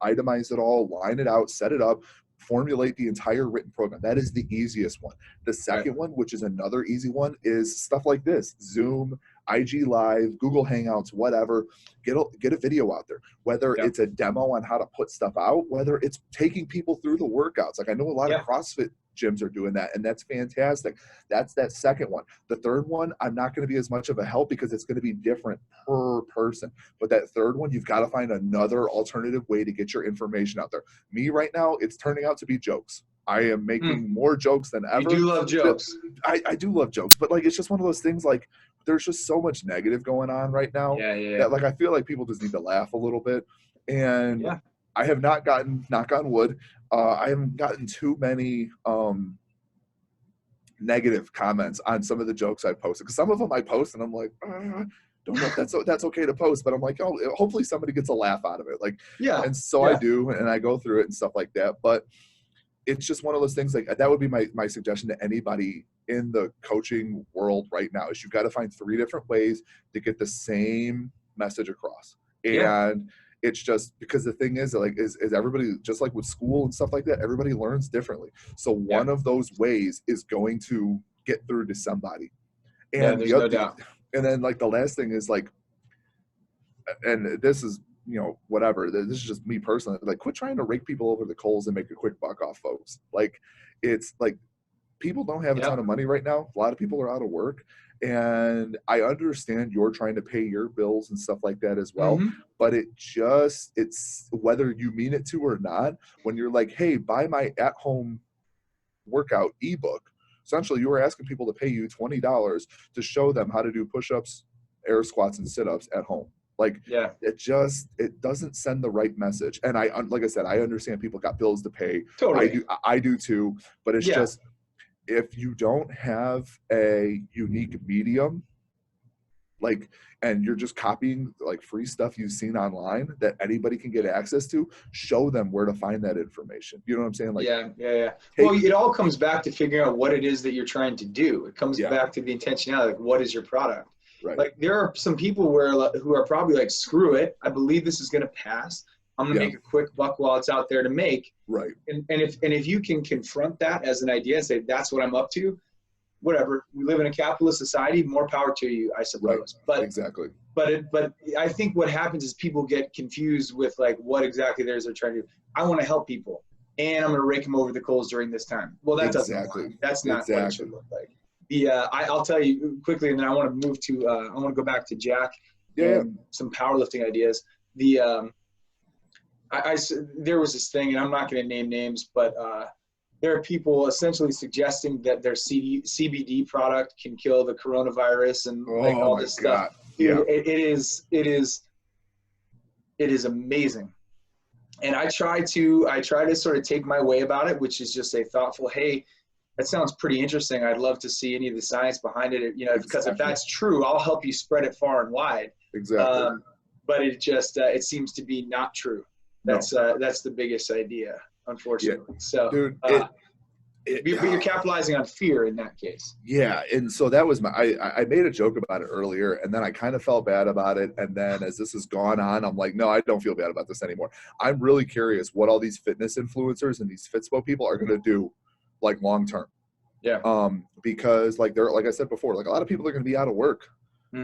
Itemize it all, line it out, set it up, formulate the entire written program. That is the easiest one. The second one, which is another easy one, is stuff like this: Zoom, IG Live, Google Hangouts, whatever. Get a video out there, whether it's a demo on how to put stuff out, whether it's taking people through the workouts. Like, I know a lot of CrossFit gyms are doing that, and that's fantastic. That's that second one. The third one, I'm not going to be as much of a help because it's going to be different per person. But that third one, you've got to find another alternative way to get your information out there. Me right now, it's turning out to be jokes. I am making more jokes than ever. You do love jokes. I do love jokes, but like, it's just one of those things, like, there's just so much negative going on right now that like, I feel like people just need to laugh a little bit. And I have not gotten, knock on wood, I haven't gotten too many negative comments on some of the jokes I posted. Because some of them I post and I'm like, don't know if that's okay to post, but I'm like, oh, hopefully somebody gets a laugh out of it. Like, and so I do, and I go through it and stuff like that. But it's just one of those things, like, that would be my suggestion to anybody in the coaching world right now, is you've got to find 3 different ways to get the same message across. And it's just because the thing is, like, is everybody, just like with school and stuff like that, everybody learns differently. So one of those ways is going to get through to somebody. And there's no doubt. And then, like, the last thing is, like, and this is, you know, whatever, this is just me personally, like, quit trying to rake people over the coals and make a quick buck off folks. Like, it's like, people don't have a ton of money right now. A lot of people are out of work, and I understand you're trying to pay your bills and stuff like that as well. But it's whether you mean it to or not, when you're like, hey, buy my at-home workout ebook, essentially you were asking people to pay you $20 to show them how to do push-ups, air squats, and sit-ups at home. Like, it doesn't send the right message. And like I said, I understand people got bills to pay. Totally. I do too. But it's just, if you don't have a unique medium, like, and you're just copying like free stuff you've seen online that anybody can get access to, show them where to find that information. You know what I'm saying? Like, well, it all comes back to figuring out what it is that you're trying to do. It comes back to the intentionality. Like, what is your product? Right. Like, there are some people who are probably like, screw it, I believe this is going to pass. I'm going to make a quick buck while it's out there to make. Right. And if you can confront that as an idea and say, that's what I'm up to, whatever. We live in a capitalist society, more power to you, I suppose. Right. But exactly. But I think what happens is people get confused with like what exactly they're trying to do. I want to help people, and I'm going to rake them over the coals during this time. Well, that doesn't work. That's not what it should look like. I'll tell you quickly, and then I want to move to I want to go back to Jack and some powerlifting ideas. There was this thing, and I'm not going to name names, but there are people essentially suggesting that their CBD product can kill the coronavirus and like all this stuff. Dude, it is amazing. And I try to sort of take my way about it, which is just say thoughtful, hey, that sounds pretty interesting. I'd love to see any of the science behind it, you know, because if that's true, I'll help you spread it far and wide. Exactly. But it just it seems to be not true. That's the biggest idea, unfortunately. So, dude, But you're capitalizing on fear in that case. Yeah, and so that was I made a joke about it earlier, and then I kind of felt bad about it, and then as this has gone on, I'm like, no, I don't feel bad about this anymore. I'm really curious what all these fitness influencers and these Fitspo people are going to do, like, long term. Yeah. Because like I said before, like a lot of people are going to be out of work,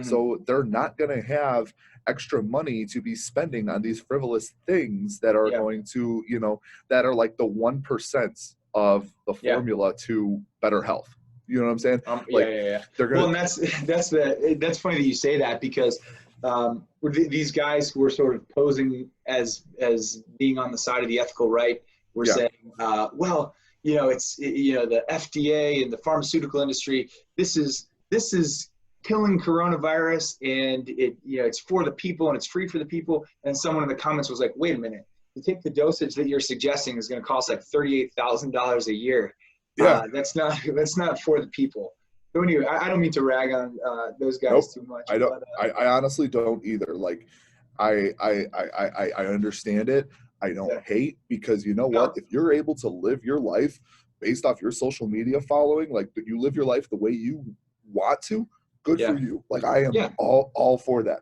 so they're not going to have extra money to be spending on these frivolous things that are going to, that are like the 1% of the formula to better health. You know what I'm saying? They're gonna. Well, and that's funny that you say that, because these guys who are sort of posing as being on the side of the ethical right were saying, well, it's the FDA and the pharmaceutical industry. This is killing coronavirus, and it's for the people and it's free for the people. And someone in the comments was like, wait a minute, you take the dosage that you're suggesting is going to cost like $38,000 a year. Yeah, that's not for the people. So anyway, I don't mean to rag on those guys too much. I don't. But, I honestly don't either. Like, I understand it. I don't hate, because you know what? If you're able to live your life based off your social media following, like you live your life the way you want to, good for you. Like, I am all for that.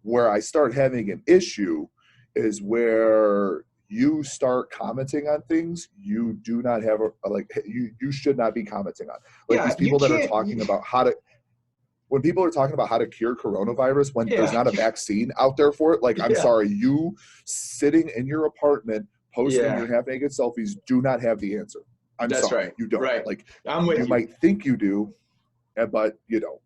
Where I start having an issue is where you start commenting on things you do not have you should not be commenting on. Like these people that are talking about when people are talking about how to cure coronavirus when there's not a vaccine out there for it, like, I'm sorry, you sitting in your apartment posting your half-naked selfies do not have the answer. That's sorry, right. You don't. Right. Like, I'm with you. You might think you do, but you don't.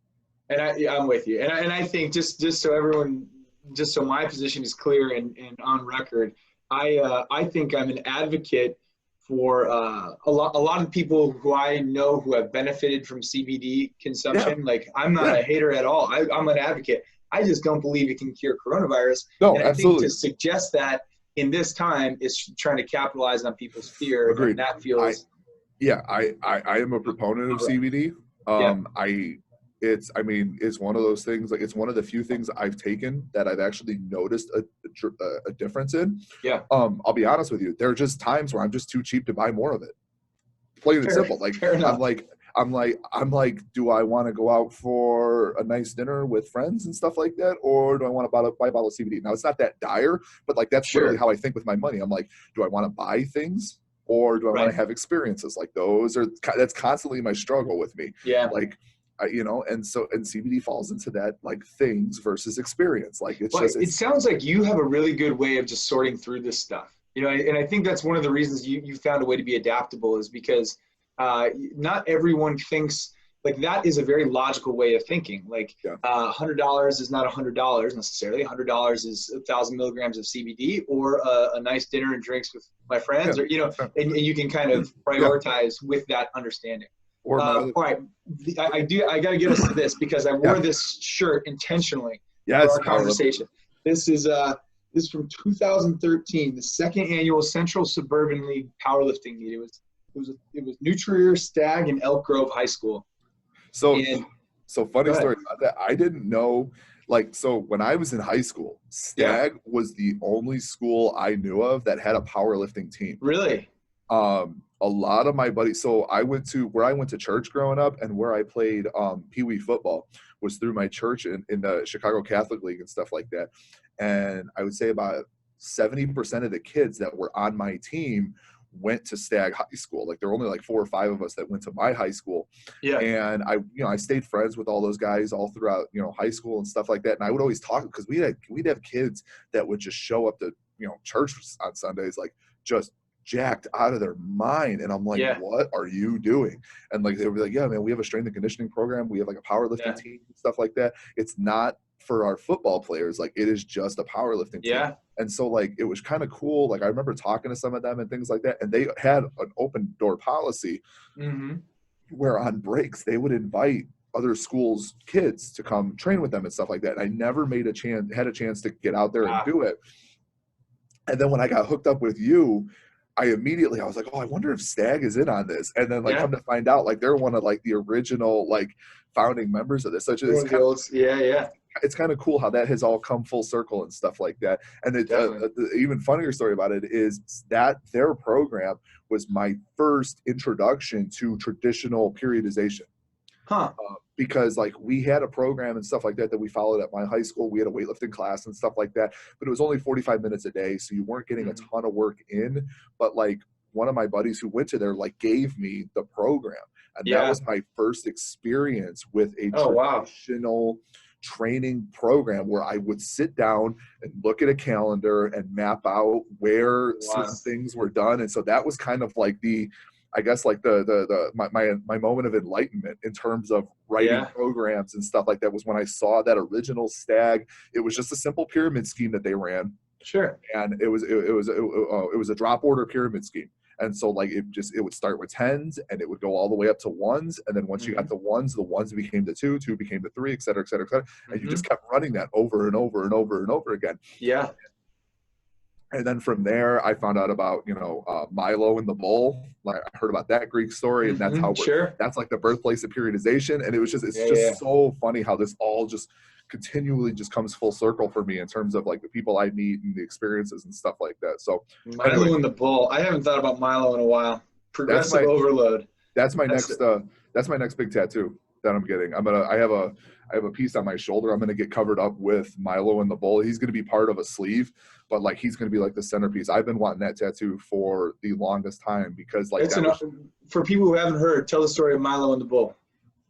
And I'm with you. And I think just so my position is clear and on record, I think I'm an advocate for a lot of people who I know who have benefited from CBD consumption. Like, I'm not a hater at all. I'm an advocate. I just don't believe it can cure coronavirus. No, and I absolutely. think to suggest that in this time is trying to capitalize on people's fear. Agreed. And that feels. I am a proponent of CBD. It's one of those things, like, it's one of the few things I've taken that I've actually noticed a difference in. Yeah. I'll be honest with you. There are just times where I'm just too cheap to buy more of it. Plain and simple. Like, I'm like, do I want to go out for a nice dinner with friends and stuff like that? Or do I want to buy a bottle of CBD? Now, it's not that dire, but like, that's literally how I think with my money. I'm like, do I want to buy things, or do I want to have experiences? Like, that's constantly my struggle with me. Yeah. Like, and CBD falls into that, like, things versus experience. Like, it sounds like you have a really good way of just sorting through this stuff, and I think that's one of the reasons you found a way to be adaptable, is because not everyone thinks like that. Is a very logical way of thinking. Like, $100 is not $100 necessarily. $100 is 1,000 milligrams of CBD, or a nice dinner and drinks with my friends, or and you can kind of prioritize with that understanding. All right, I got to get us to this, because I wore this shirt intentionally for our conversation. This is from 2013, the second annual Central Suburban League powerlifting meet. It was New Stag and Elk Grove High School. So funny story about that. I didn't know. Like, so when I was in high school, Stag was the only school I knew of that had a powerlifting team. Really? A lot of my buddies, so I went to church growing up, and where I played Pee Wee football was through my church in the Chicago Catholic League and stuff like that. And I would say about 70% of the kids that were on my team went to Stag High School. Like, there were only like 4 or 5 of us that went to my high school. Yeah. And I stayed friends with all those guys all throughout, high school and stuff like that. And I would always talk, because we'd have kids that would just show up to, church on Sundays, like, just jacked out of their mind. And I'm like, what are you doing? And like, they were like, yeah, man, we have a strength and conditioning program. We have like a powerlifting team, stuff like that. It's not for our football players. Like, it is just a powerlifting team. And so, like, it was kind of cool. Like, I remember talking to some of them and things like that. And they had an open door policy where on breaks, they would invite other schools' kids to come train with them and stuff like that. And I never had a chance to get out there and do it. And then when I got hooked up with you, I was like, oh, I wonder if Stag is in on this. And then, like, come to find out, like, they're one of, like, the original, like, founding members of this. Such as it's kind of cool how that has all come full circle and stuff like that. And the even funnier story about it is that their program was my first introduction to traditional periodization. Huh. Because like we had a program and stuff like that we followed at my high school. We had a weightlifting class and stuff like that, but it was only 45 minutes a day, so you weren't getting a ton of work in. But like one of my buddies who went to there like gave me the program, and that was my first experience with a traditional training program where I would sit down and look at a calendar and map out where certain things were done. And so that was kind of like I guess like my moment of enlightenment in terms of writing programs and stuff like that was when I saw that original Stag. It was just a simple pyramid scheme that they ran. Sure. And it was a drop order pyramid scheme. And so like it would start with 10s and it would go all the way up to 1s. And then once you got the 1s became the 2 became the 3, et cetera, et cetera, et cetera. And you just kept running that over and over and over and over again. Yeah. And then from there, I found out about, Milo and the bull. Like I heard about that Greek story, and that's how that's like the birthplace of periodization. And it was just so funny how this all just continually just comes full circle for me in terms of like the people I meet and the experiences and stuff like that. So Milo and the bull. I haven't thought about Milo in a while. Progressive overload. That's my next big tattoo that I'm getting. I have a piece on my shoulder. I'm gonna get covered up with Milo and the bull. He's gonna be part of a sleeve, but like he's gonna be like the centerpiece. I've been wanting that tattoo for the longest time because like for people who haven't heard, tell the story of Milo and the bull.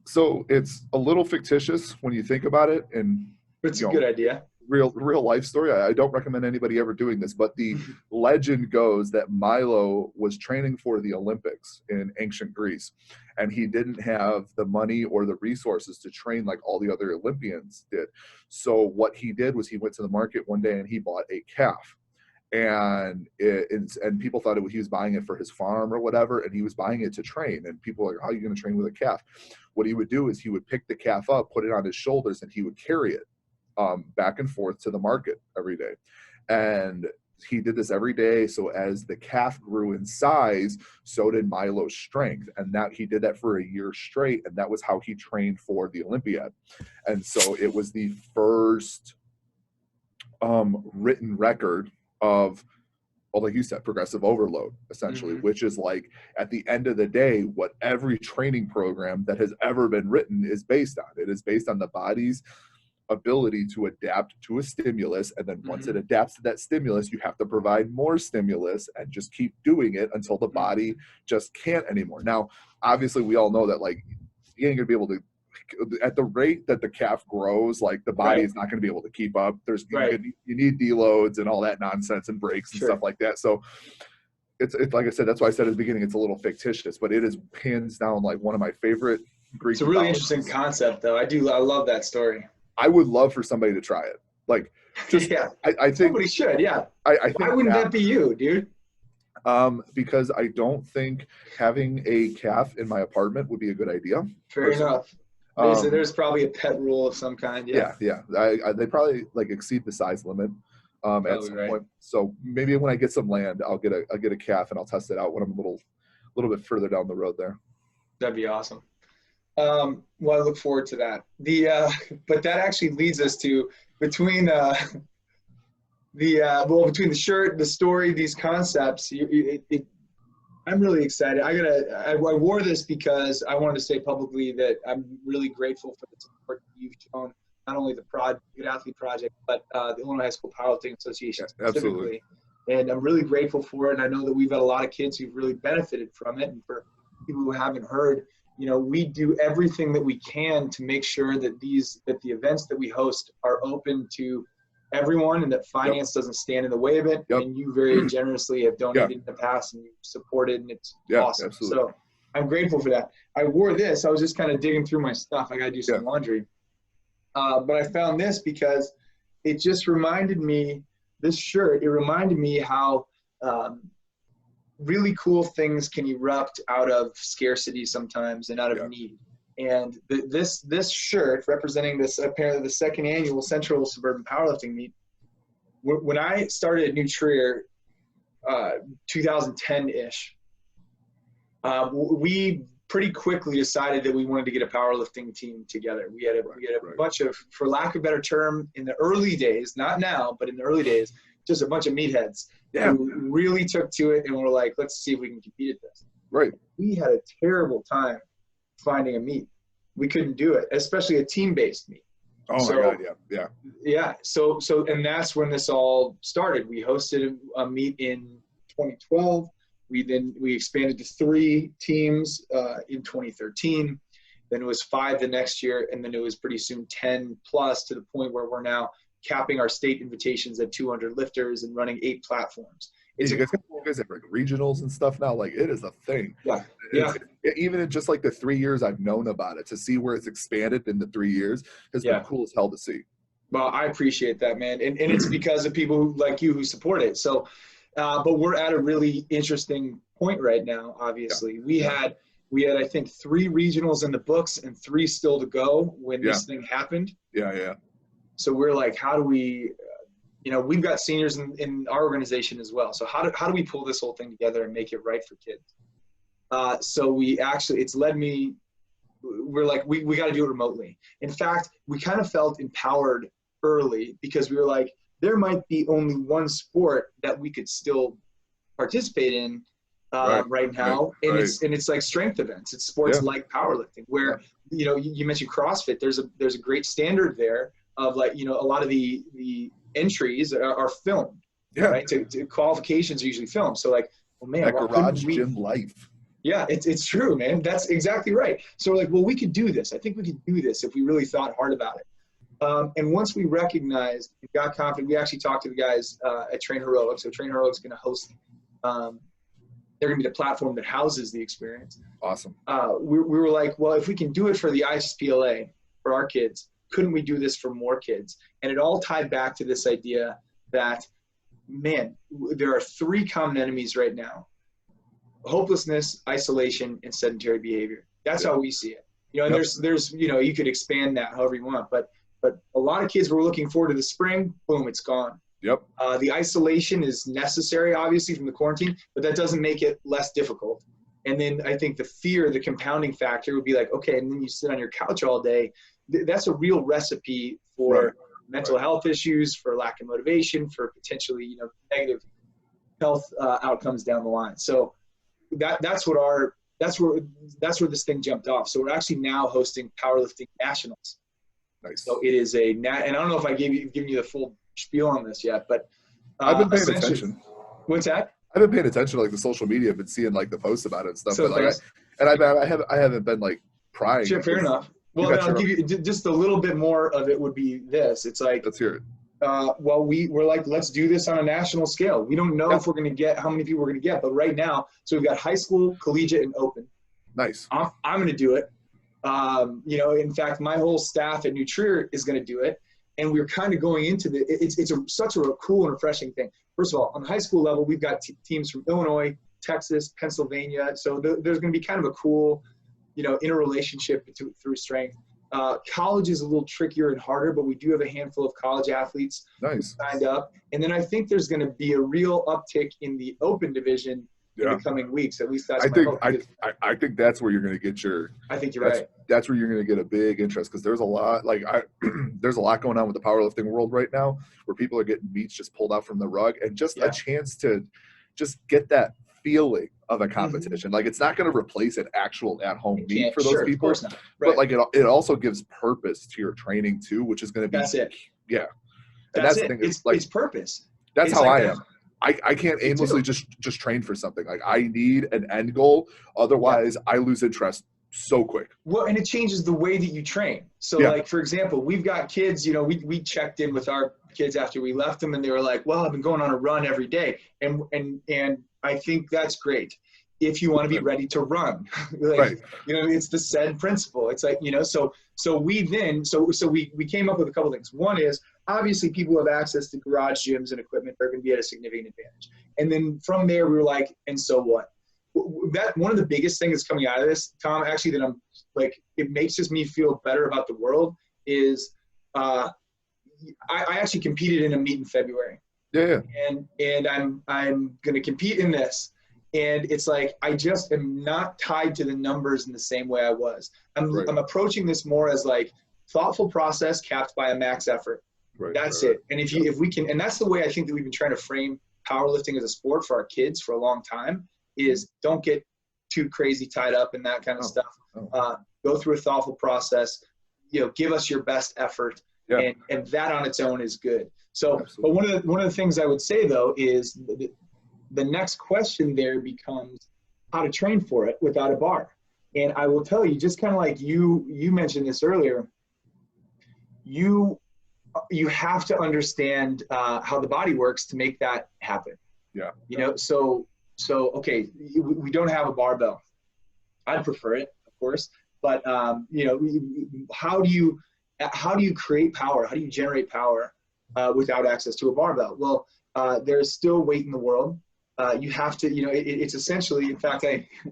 So it's a little fictitious when you think about it, and it's a good idea. Real life story. I don't recommend anybody ever doing this, but the legend goes that Milo was training for the Olympics in ancient Greece, and he didn't have the money or the resources to train like all the other Olympians did. So what he did was he went to the market one day and he bought a calf. And people thought he was buying it for his farm or whatever, and he was buying it to train. And people were like, how are you going to train with a calf? What he would do is he would pick the calf up, put it on his shoulders, and he would carry it back and forth to the market every day. And he did this every day. So as the calf grew in size, so did Milo's strength. And that he did that for a year straight. And that was how he trained for the Olympiad. And so it was the first written record of, well, like you said, progressive overload, essentially, which is like at the end of the day, what every training program that has ever been written is based on. It is based on the body's ability to adapt to a stimulus, and then once it adapts to that stimulus, you have to provide more stimulus and just keep doing it until the body just can't anymore. Now, obviously, we all know that like you ain't gonna be able to, at the rate that the calf grows, like the body is not going to be able to keep up. There's you need deloads and all that nonsense and breaks and stuff like that. So it's like I said, that's why I said at the beginning, it's a little fictitious, but it is hands down like one of my favorite Greek. It's a really interesting concept, though. I love that story. I would love for somebody to try it. Like, just I think somebody should. Yeah. I think why wouldn't that be you, dude? Because I don't think having a calf in my apartment would be a good idea. Fair enough. There's probably a pet rule of some kind. Yeah. They probably like exceed the size limit at some point. So maybe when I get some land, I'll get a calf and I'll test it out when I'm a little bit further down the road there. That'd be awesome. Well, I look forward to that. But that actually leads us to between the shirt, the story, these concepts. I'm really excited. I wore this because I wanted to say publicly that I'm really grateful for the support you've shown, not only the Good Athlete Project, but the Illinois High School Powerlifting Association specifically. Absolutely. And I'm really grateful for it. And I know that we've had a lot of kids who've really benefited from it. And for people who haven't heard, we do everything that we can to make sure that the events that we host are open to everyone, and that finance doesn't stand in the way of it. And you very generously have donated in the past, and you've supported, and it's awesome. Absolutely. So I'm grateful for that. I wore this. I was just kind of digging through my stuff. I got to do some laundry. But I found this because it just reminded me, this shirt, it reminded me how really cool things can erupt out of scarcity sometimes and out of need. And this shirt representing this, apparently the second annual Central Suburban Powerlifting Meet, when I started at New Trier, 2010-ish, we pretty quickly decided that we wanted to get a powerlifting team together. We had a bunch of, for lack of a better term, in the early days, not now, but in the early days, just a bunch of meatheads who really took to it and were like, let's see if we can compete at this. Right. We had a terrible time finding a meet. We couldn't do it, especially a team-based meet. Oh my God, yeah. Yeah. So, and that's when this all started. We hosted a meet in 2012. We expanded to 3 teams in 2013. Then it was 5 the next year, and then it was pretty soon 10 plus, to the point where we're now capping our state invitations at 200 lifters and running 8 platforms. You guys have like regionals and stuff now. Like, it is a thing. Even in just like the 3 years I've known about it, to see where it's expanded in the 3 years has been cool as hell to see. Well, I appreciate that, man, and it's because of people like you who support it. So. But we're at a really interesting point right now. Obviously, we had I think 3 regionals in the books and 3 still to go when this thing happened. So we're like, how do we, we've got seniors in our organization as well. So how do we pull this whole thing together and make it right for kids? So it's led me. We're like, we got to do it remotely. In fact, we kind of felt empowered early, because we were like, there might be only one sport that we could still participate in right now. And it's like strength events. It's sports like powerlifting, where, you mentioned CrossFit. There's a great standard there of, like, a lot of the entries are filmed, right? To qualifications are usually filmed. So like, well, man, that garage gym life. Yeah, it's true, man. That's exactly right. So we're like, well, we could do this. I think we could do this if we really thought hard about it. And once we recognized and got confident, we actually talked to the guys at Train Heroic. So Train Heroic is going to host, they're going to be the platform that houses the experience. Awesome. We were like, well, if we can do it for the ISPLA, for our kids, couldn't we do this for more kids? And it all tied back to this idea that, man, there are 3 common enemies right now: hopelessness, isolation, and sedentary behavior. That's how we see it. And there's you could expand that however you want, but a lot of kids were looking forward to the spring. Boom, it's gone. Yep. The isolation is necessary, obviously, from the quarantine, but that doesn't make it less difficult. And then I think the fear, the compounding factor, would be like, okay, and then you sit on your couch all day. That's a real recipe for mental health issues, for lack of motivation, for potentially negative health outcomes down the line. So that's where this thing jumped off. So we're actually now hosting powerlifting nationals. Nice. So it is and I don't know if I given you the full spiel on this yet, but I've been paying attention. What's that? I've been paying attention to like the social media. I've been seeing like the posts about it and stuff. So but I haven't been like prying. Sure, fair enough. Well, then I'll give you just a little bit more of it. Would be this. It's like, let's hear it. Well, we're like, let's do this on a national scale. We don't know if we're going to get how many people we're going to get, but right now, so we've got high school, collegiate, and open. Nice. I'm going to do it. In fact, my whole staff at New Trier is going to do it. And we're kind of going into such a cool and refreshing thing. First of all, on the high school level, we've got teams from Illinois, Texas, Pennsylvania. So there's going to be kind of a cool, interrelationship through strength. College is a little trickier and harder, but we do have a handful of college athletes signed up. And then I think there's going to be a real uptick in the open division in the coming weeks. At least that's my hope. I think that's where you're going to get I think you're right. That's where you're going to get a big interest, because there's a lot there's a lot going on with the powerlifting world right now, where people are getting meets just pulled out from the rug, and just a chance to just get that feeling of a competition. Like, it's not going to replace an actual at-home meet for those people, but like it also gives purpose to your training too, which is going to be that's it. Yeah, and that's it. It's purpose. That's how I am. I can't aimlessly just train for something. Like, I need an end goal. Otherwise, I lose interest so quick. Well, and it changes the way that you train. So like, for example, we've got kids, we checked in with our kids after we left them, and they were like, well, I've been going on a run every day. And I think that's great if you want to be ready to run. It's the said principle. It's like, so we came up with a couple things. One is, obviously, people who have access to garage gyms and equipment are going to be at a significant advantage. And then from there, we were like, and so what? That one of the biggest things coming out of this, Tom, actually, that I'm like, it makes just me feel better about the world is, I actually competed in a meet in February. Yeah. And I'm going to compete in this. And it's like, I just am not tied to the numbers in the same way I was. I'm approaching this more as like thoughtful process capped by a max effort. That's it. And if we can, and that's the way I think that we've been trying to frame powerlifting as a sport for our kids for a long time, is don't get too crazy tied up in that kind of stuff. Go through a thoughtful process, give us your best effort, and that on its own is good. So, but one of the things I would say though is the next question there becomes how to train for it without a bar. And I will tell you, just kind of like you mentioned this earlier, you have to understand how the body works to make that happen. So okay, we don't have a barbell. I'd prefer it, of course, but how do you create power? How do you generate power without access to a barbell? Well, there's still weight in the world. You have to, it's essentially, in fact,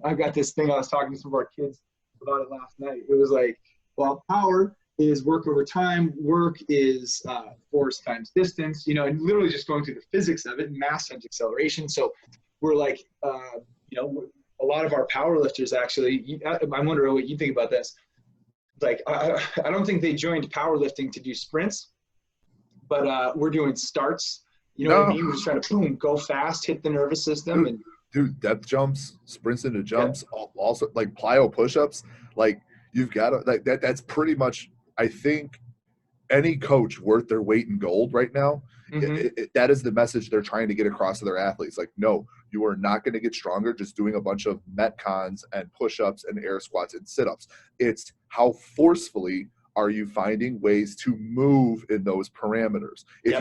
I've got this thing I was talking to some of our kids about it last night. It was like, well, power is work over time. Work is force times distance, and literally just going through the physics of it, mass times acceleration. So we're like, a lot of our power lifters actually, I wonder what you think about this. Like, I don't think they joined powerlifting to do sprints, but we're doing starts. What I mean? We're just trying to boom, go fast, hit the nervous system. Dude, depth jumps, sprints into jumps, also like plyo push-ups. Like, you've got to, like that. That's pretty much, I think, any coach worth their weight in gold right now. That is the message they're trying to get across to their athletes. Like, no, you are not going to get stronger just doing a bunch of metcons and push-ups and air squats and sit-ups. It's how forcefully are you finding ways to move in those parameters. If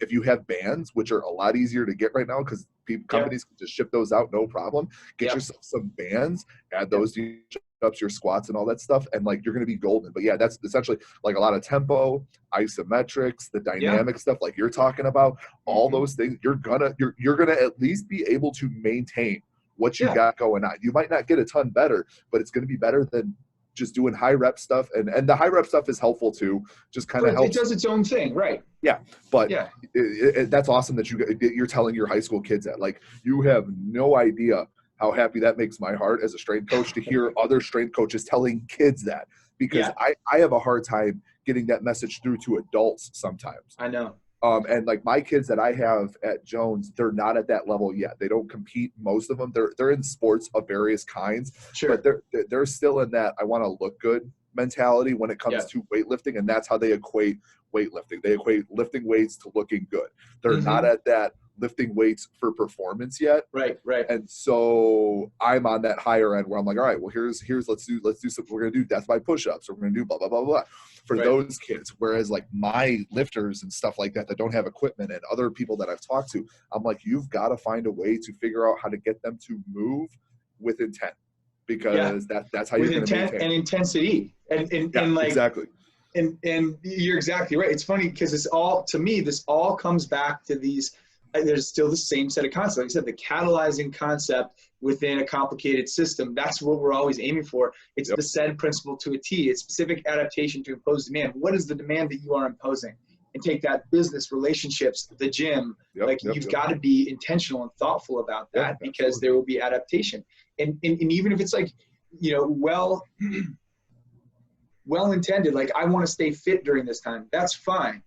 you have bands, which are a lot easier to get right now because companies can just ship those out, no problem. Get yourself some bands, add those to ups, your squats and all that stuff, and like you're going to be golden. But yeah, that's essentially like a lot of tempo, isometrics, the dynamic stuff like you're talking about, all those things. You're gonna at least be able to maintain what you got going on. You might not get a ton better, but it's going to be better than just doing high rep stuff, and the high rep stuff is helpful too. Just kind of helps. It does its own thing, right? Yeah, but that's awesome that you're telling your high school kids that. Like, you have no idea how happy that makes my heart as a strength coach to hear other strength coaches telling kids that, because I have a hard time getting that message through to adults sometimes. I know. And like my kids that I have at Jones, they're not at that level yet. They don't compete. Most of them, they're in sports of various kinds, but they're still in that I want to look good mentality when it comes to weightlifting, and that's how they equate weightlifting. They equate lifting weights to looking good. They're not at that lifting weights for performance yet. Right. And so I'm on that higher end where I'm like, all right, well, here's let's do something. We're gonna do death by push-ups. We're gonna do blah blah blah blah for those kids. Whereas like my lifters and stuff like that don't have equipment, and other people that I've talked to, I'm like, you've got to find a way to figure out how to get them to move with intent, because that's how you're going to maintain. And intensity and like exactly. And you're exactly right. It's funny because this all comes back to these. There's still the same set of concepts. Like I said, the catalyzing concept within a complicated system, that's what we're always aiming for. It's the said principle to a T. It's specific adaptation to impose demand. What is the demand that you are imposing? And take that business, relationships, the gym. You've got to be intentional and thoughtful about that, because there will be adaptation. And even if it's like, well intended, like I want to stay fit during this time, that's fine.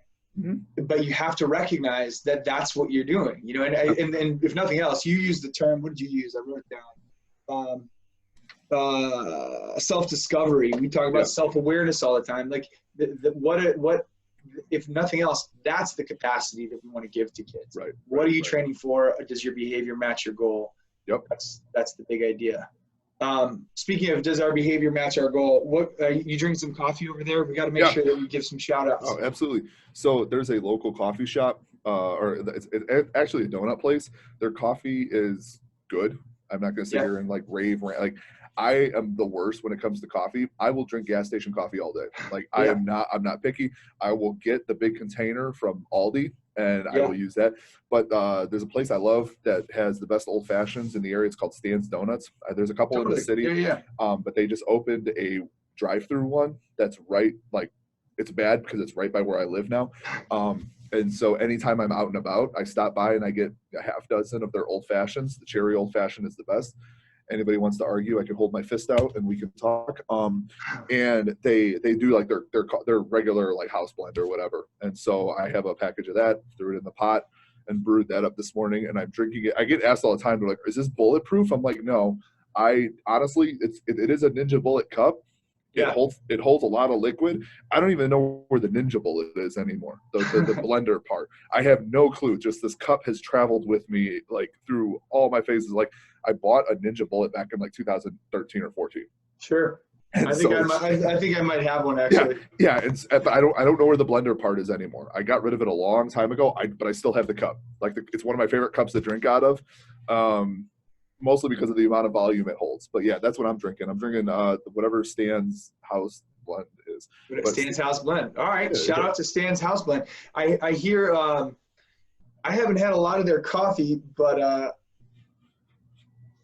But you have to recognize that that's what you're doing, and if nothing else, you use the term, what did you use? I wrote it down. Self-discovery. We talk about self-awareness all the time. Like what, if nothing else, that's the capacity that we want to give to kids. What are you training for? Does your behavior match your goal? That's the big idea. Speaking of, does our behavior match our goal? What you drinking some coffee over there? We got to make sure that we give some shout outs. Oh, absolutely. So there's a local coffee shop, or it's actually a donut place. Their coffee is good. I'm not going to sit here and like rave. Like, I am the worst when it comes to coffee. I will drink gas station coffee all day. Like, I'm not picky. I will get the big container from Aldi, and I will use that. But there's a place I love that has the best old fashions in the area. It's called Stan's Donuts. There's a couple in the city. But they just opened a drive-through one that's right, like, it's bad because it's right by where I live now. And so anytime I'm out and about, I stop by and I get a half dozen of their old fashions. The cherry old fashioned is the best. Anybody wants to argue, I can hold my fist out and we can talk. And they do like their regular like house blend or whatever. And so I have a package of that, threw it in the pot and brewed that up this morning, and I'm drinking it. I get asked all the time, they're like, "Is this bulletproof?" I'm like, "No." I honestly, it is a Ninja Bullet cup. Yeah. It holds a lot of liquid. I don't even know where the Ninja Bullet is anymore. The blender part. I have no clue. Just this cup has traveled with me like through all my phases. Like I bought a Ninja Bullet back in like 2013 or 14. Sure. And I think I might have one Yeah, actually. yeah. But I don't know where the blender part is anymore. I got rid of it a long time ago. But I still have the cup. Like it's one of my favorite cups to drink out of. Mostly because of the amount of volume it holds. But yeah, that's what I'm drinking. I'm drinking whatever Stan's House Blend is. Stan's House Blend. All right. Yeah, Shout out to Stan's House Blend. I hear I haven't had a lot of their coffee, but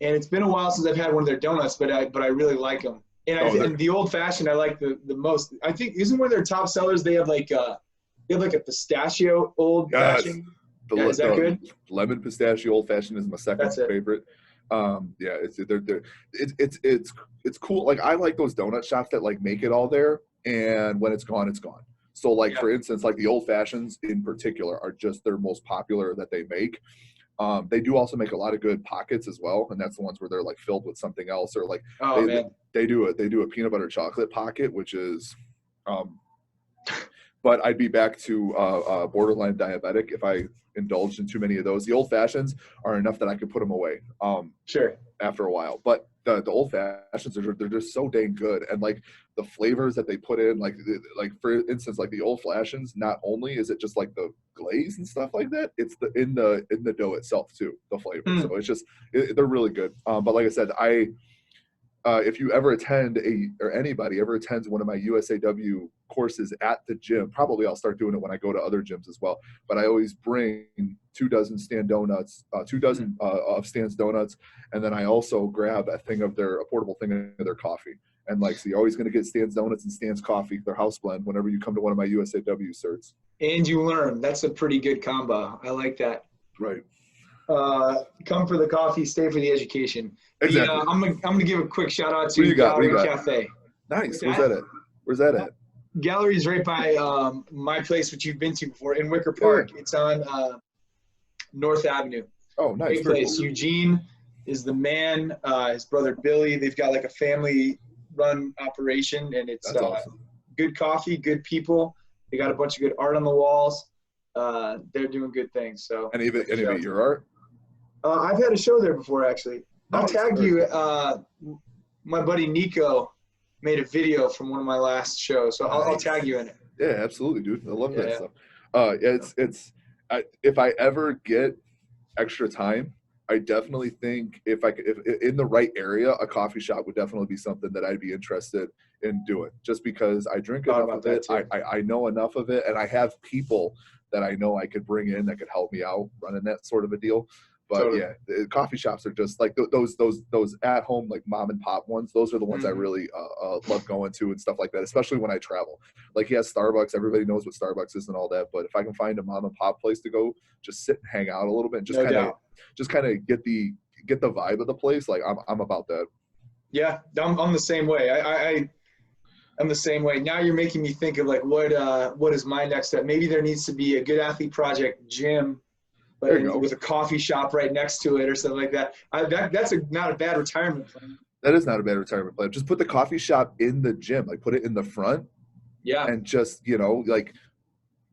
and it's been a while since I've had one of their donuts, but I really like them. And the old fashioned I like the most. I think isn't one of their top sellers. They have like a pistachio old fashioned. Yeah, is that good? Lemon pistachio old fashioned is my second favorite. Yeah, it's cool. Like I like those donut shops that like make it all there, and when it's gone, it's gone. So like for instance, like the old fashions in particular are just their most popular that they make. They do also make a lot of good pockets as well, and that's the ones where they're like filled with something else, or like they do a peanut butter chocolate pocket, which is but I'd be back to borderline diabetic if I indulged in too many of those. The old fashions are enough that I could put them away. Sure. After a while, but the old fashions they're just so dang good, and like the flavors that they put in, like for instance, like the old fashions. Not only is it just like the glaze and stuff like that, it's in the dough itself too, the flavor. So it's just they're really good. But like I said, if you ever attend anybody ever attends one of my USAW courses at the gym, probably I'll start doing it when I go to other gyms as well. But I always bring 2 dozen Stan donuts, 2 dozen of Stan's donuts, and then I also grab a portable thing of their coffee. And like, so you're always going to get Stan's donuts and Stan's coffee, their house blend, whenever you come to one of my USAW certs. And you learn. That's a pretty good combo. I like that. Right. Come for the coffee, stay for the education. Exactly. I'm gonna give a quick shout out to Gallery Cafe. Nice. Where's that at? Gallery's right by my place, which you've been to before, in Wicker Park. Yeah. It's on North Avenue. Oh, nice. Great place. Cool. Eugene is the man. His brother Billy. They've got like a family-run operation, and it's awesome. Good coffee, good people. They got a bunch of good art on the walls. They're doing good things. So any of it your art? I've had a show there before, actually. I'll tag you. My buddy Nico made a video from one of my last shows, so I'll tag you in it. Yeah, absolutely, dude. I love that stuff. If I ever get extra time, I definitely think if in the right area, a coffee shop would definitely be something that I'd be interested in doing. Just because I drink enough of it, I know enough of it, and I have people that I know I could bring in that could help me out running that sort of a deal. But totally. Yeah, the coffee shops are just like those at home, like mom and pop ones. Those are the ones I really love going to and stuff like that, especially when I travel. Like he has Starbucks. Everybody knows what Starbucks is and all that. But if I can find a mom and pop place to go, just sit and hang out a little bit, and just kind of get the vibe of the place. Like I'm about that. Yeah, I'm the same way. I'm the same way. Now you're making me think of like what is my next step? Maybe there needs to be a Good Athlete Project gym, but with a coffee shop right next to it or something like that. That's not a bad retirement plan. That is not a bad retirement plan. Just put the coffee shop in the gym, like put it in the front. Yeah. And just, like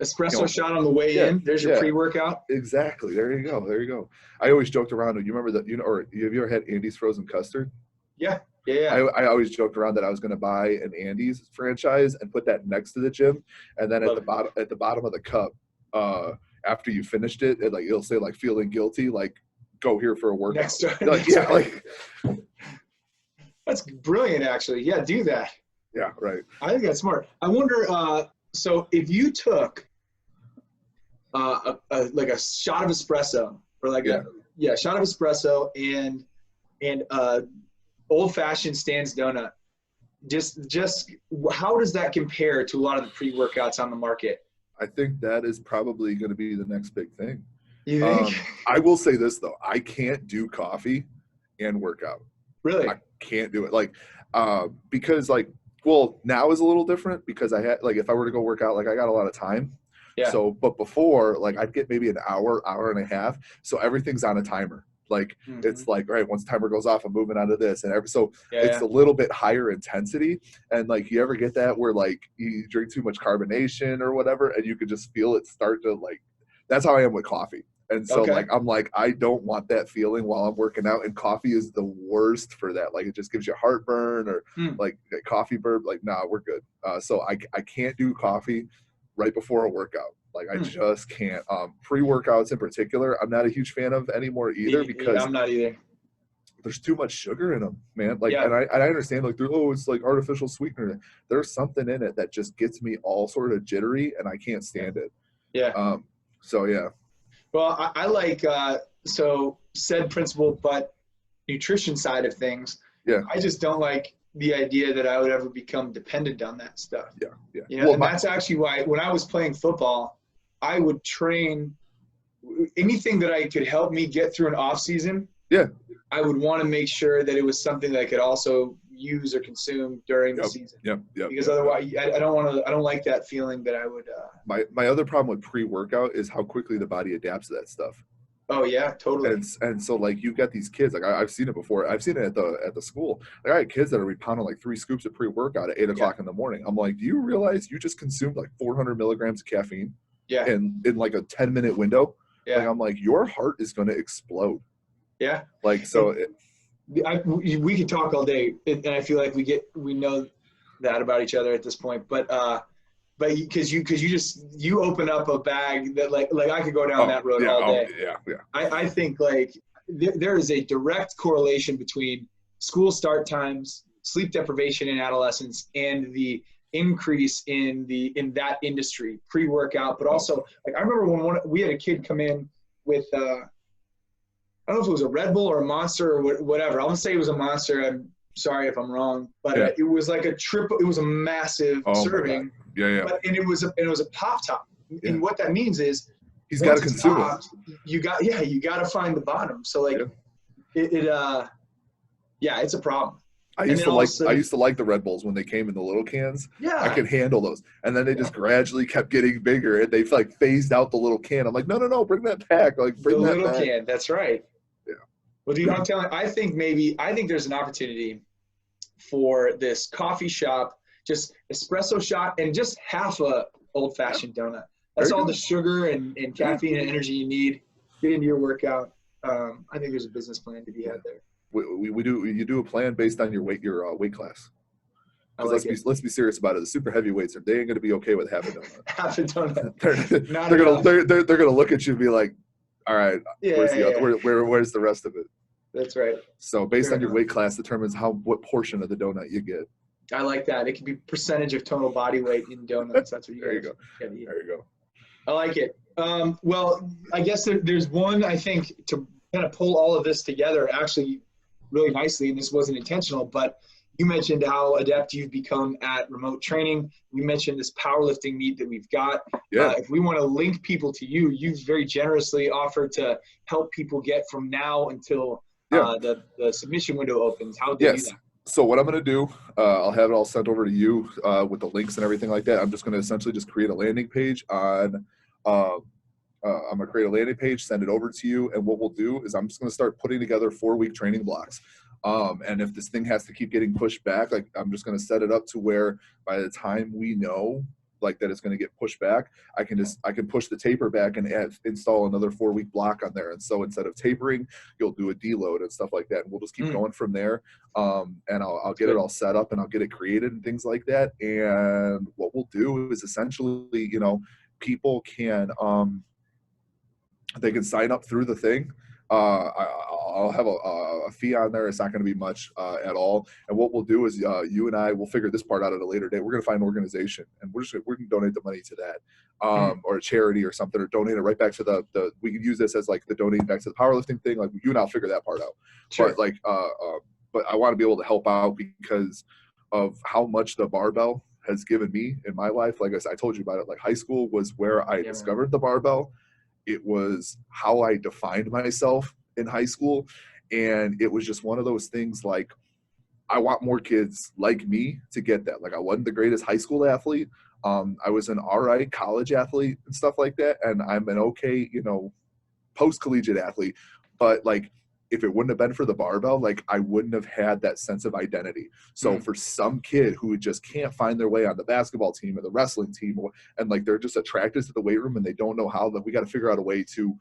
espresso shot on the way in. There's your pre-workout. Exactly. There you go. I always joked around. You remember that, or have you ever had Andy's frozen custard? Yeah. I always joked around that I was going to buy an Andy's franchise and put that next to the gym, and then at the bottom of the cup, after you finished it, it'll say like feeling guilty, like go here for a workout. That's brilliant, actually. Yeah, do that. Yeah, right. I think that's smart. I wonder. So if you took a shot of espresso, or a shot of espresso and old-fashioned Stan's donut, just how does that compare to a lot of the pre-workouts on the market? I think that is probably going to be the next big thing. You think? I will say this though, I can't do coffee and work out. Really? I can't do it. Like, because like, well, now is a little different because I had, like, if I were to go work out, like I got a lot of time. Yeah. So, but before, like I'd get maybe an hour, hour and a half. So everything's on a timer. Like it's like, all right, once the timer goes off, I'm moving on to this. And so it's a little bit higher intensity. And like, you ever get that where like you drink too much carbonation or whatever, and you could just feel it start to like, that's how I am with coffee. And so like, I'm like, I don't want that feeling while I'm working out, and coffee is the worst for that. Like it just gives you heartburn or like a coffee burp. Like, nah, we're good. So I can't do coffee right before a workout. Like I just can't. Pre-workouts in particular, I'm not a huge fan of anymore either, because I'm not either. There's too much sugar in them, man. Like, and I understand, like, it's like artificial sweetener. There's something in it that just gets me all sort of jittery, and I can't stand it. Yeah. So yeah. Well, I like so said principle, but nutrition side of things. Yeah. I just don't like the idea that I would ever become dependent on that stuff. Yeah. Yeah. You know, and that's actually why when I was playing football, I would train anything that I could help me get through an off season. Yeah. I would want to make sure that it was something that I could also use or consume during the season. Yep. Because otherwise, I don't like that feeling that I would. My other problem with pre-workout is how quickly the body adapts to that stuff. Oh yeah, totally. And so like you got these kids, like I've seen it before. I've seen it at the school. Like I had kids that are pounding like 3 scoops of pre-workout at 8 o'clock in the morning. I'm like, do you realize you just consumed like 400 milligrams of caffeine? Yeah. In like a 10-minute window. Yeah. Like I'm like, your heart is going to explode. Yeah. Like so. We could talk all day, and I feel like we know that about each other at this point, but because you open up a bag that like I could go down that road all day. Yeah. I think like there is a direct correlation between school start times, sleep deprivation in adolescence, and the increase in that industry pre-workout. But also, like I remember when we had a kid come in with I don't know if it was a Red Bull or a Monster or whatever. I'm gonna say it was a Monster. I'm sorry if I'm wrong, but it was like a triple. It was a massive serving. Yeah. And it was a pop top. Yeah. And what that means is he's got to consume it. You got to find the bottom. So like it's a problem. I used to like the Red Bulls when they came in the little cans. Yeah. I could handle those. And then they just gradually kept getting bigger, and they like phased out the little can. I'm like, no, bring that back. Like bring the that little back. can. That's right. Yeah. Well, dude, I'm telling you, I think there's an opportunity for this coffee shop, just espresso shot and just half a old-fashioned donut. That's all the sugar and caffeine and energy you need. Get into your workout. I think there's a business plan to be had there. You do a plan based on your weight class. Let's be serious about it. The super heavyweights they ain't gonna be okay with half a donut. Half a donut. they're gonna look at you and be like, all right, where's the rest of it? That's right. So based on your weight class determines what portion of the donut you get. I like that. It could be percentage of total body weight in donuts. That's what you There you go. There you go. I like it. Well, I guess there's one, I think, to kind of pull all of this together actually really nicely, and this wasn't intentional, but you mentioned how adept you've become at remote training. We mentioned this powerlifting meet that we've got. Yeah. If we want to link people to you, you've very generously offered to help people get from now until the submission window opens. How do you do that? So what I'm going to do, I'll have it all sent over to you with the links and everything like that. I'm just going to essentially just create a landing page on I'm going to create a landing page, send it over to you. And what we'll do is I'm just going to start putting together 4-week training blocks. And if this thing has to keep getting pushed back, like I'm just going to set it up to where by the time we know like that it's going to get pushed back, I can push the taper back and install another 4-week block on there. And so instead of tapering, you'll do a deload and stuff like that. And we'll just keep going from there. And I'll get it all set up and I'll get it created and things like that. And what we'll do is essentially, people can, they can sign up through the thing. I'll have a fee on there. It's not going to be much at all. And what we'll do is you and I will figure this part out at a later date. We're going to find an organization, and we're going to donate the money to that, or a charity or something, or donate it right back to the. We can use this as like the donate back to the powerlifting thing. Like you and I'll figure that part out. Sure. But but I want to be able to help out because of how much the barbell has given me in my life, like I said, I told you about it, like high school was where I discovered the barbell. It was how I defined myself in high school. And it was just one of those things, like, I want more kids like me to get that. Like, I wasn't the greatest high school athlete. I was an all right college athlete and stuff like that. And I'm an okay, post-collegiate athlete. But like, if it wouldn't have been for the barbell, like, I wouldn't have had that sense of identity. So for some kid who just can't find their way on the basketball team or the wrestling team, and like, they're just attracted to the weight room and they don't know how, that we got to figure out a way to,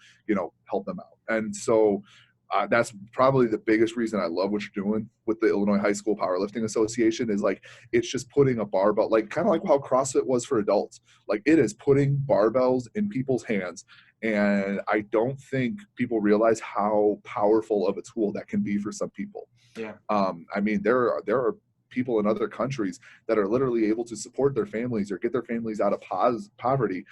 help them out. And so that's probably the biggest reason I love what you're doing with the Illinois High School Powerlifting Association, is like, it's just putting a barbell, like kind of like how CrossFit was for adults. Like, it is putting barbells in people's hands. And I don't think people realize how powerful of a tool that can be for some people. Yeah. I mean, there are people in other countries that are literally able to support their families or get their families out of poverty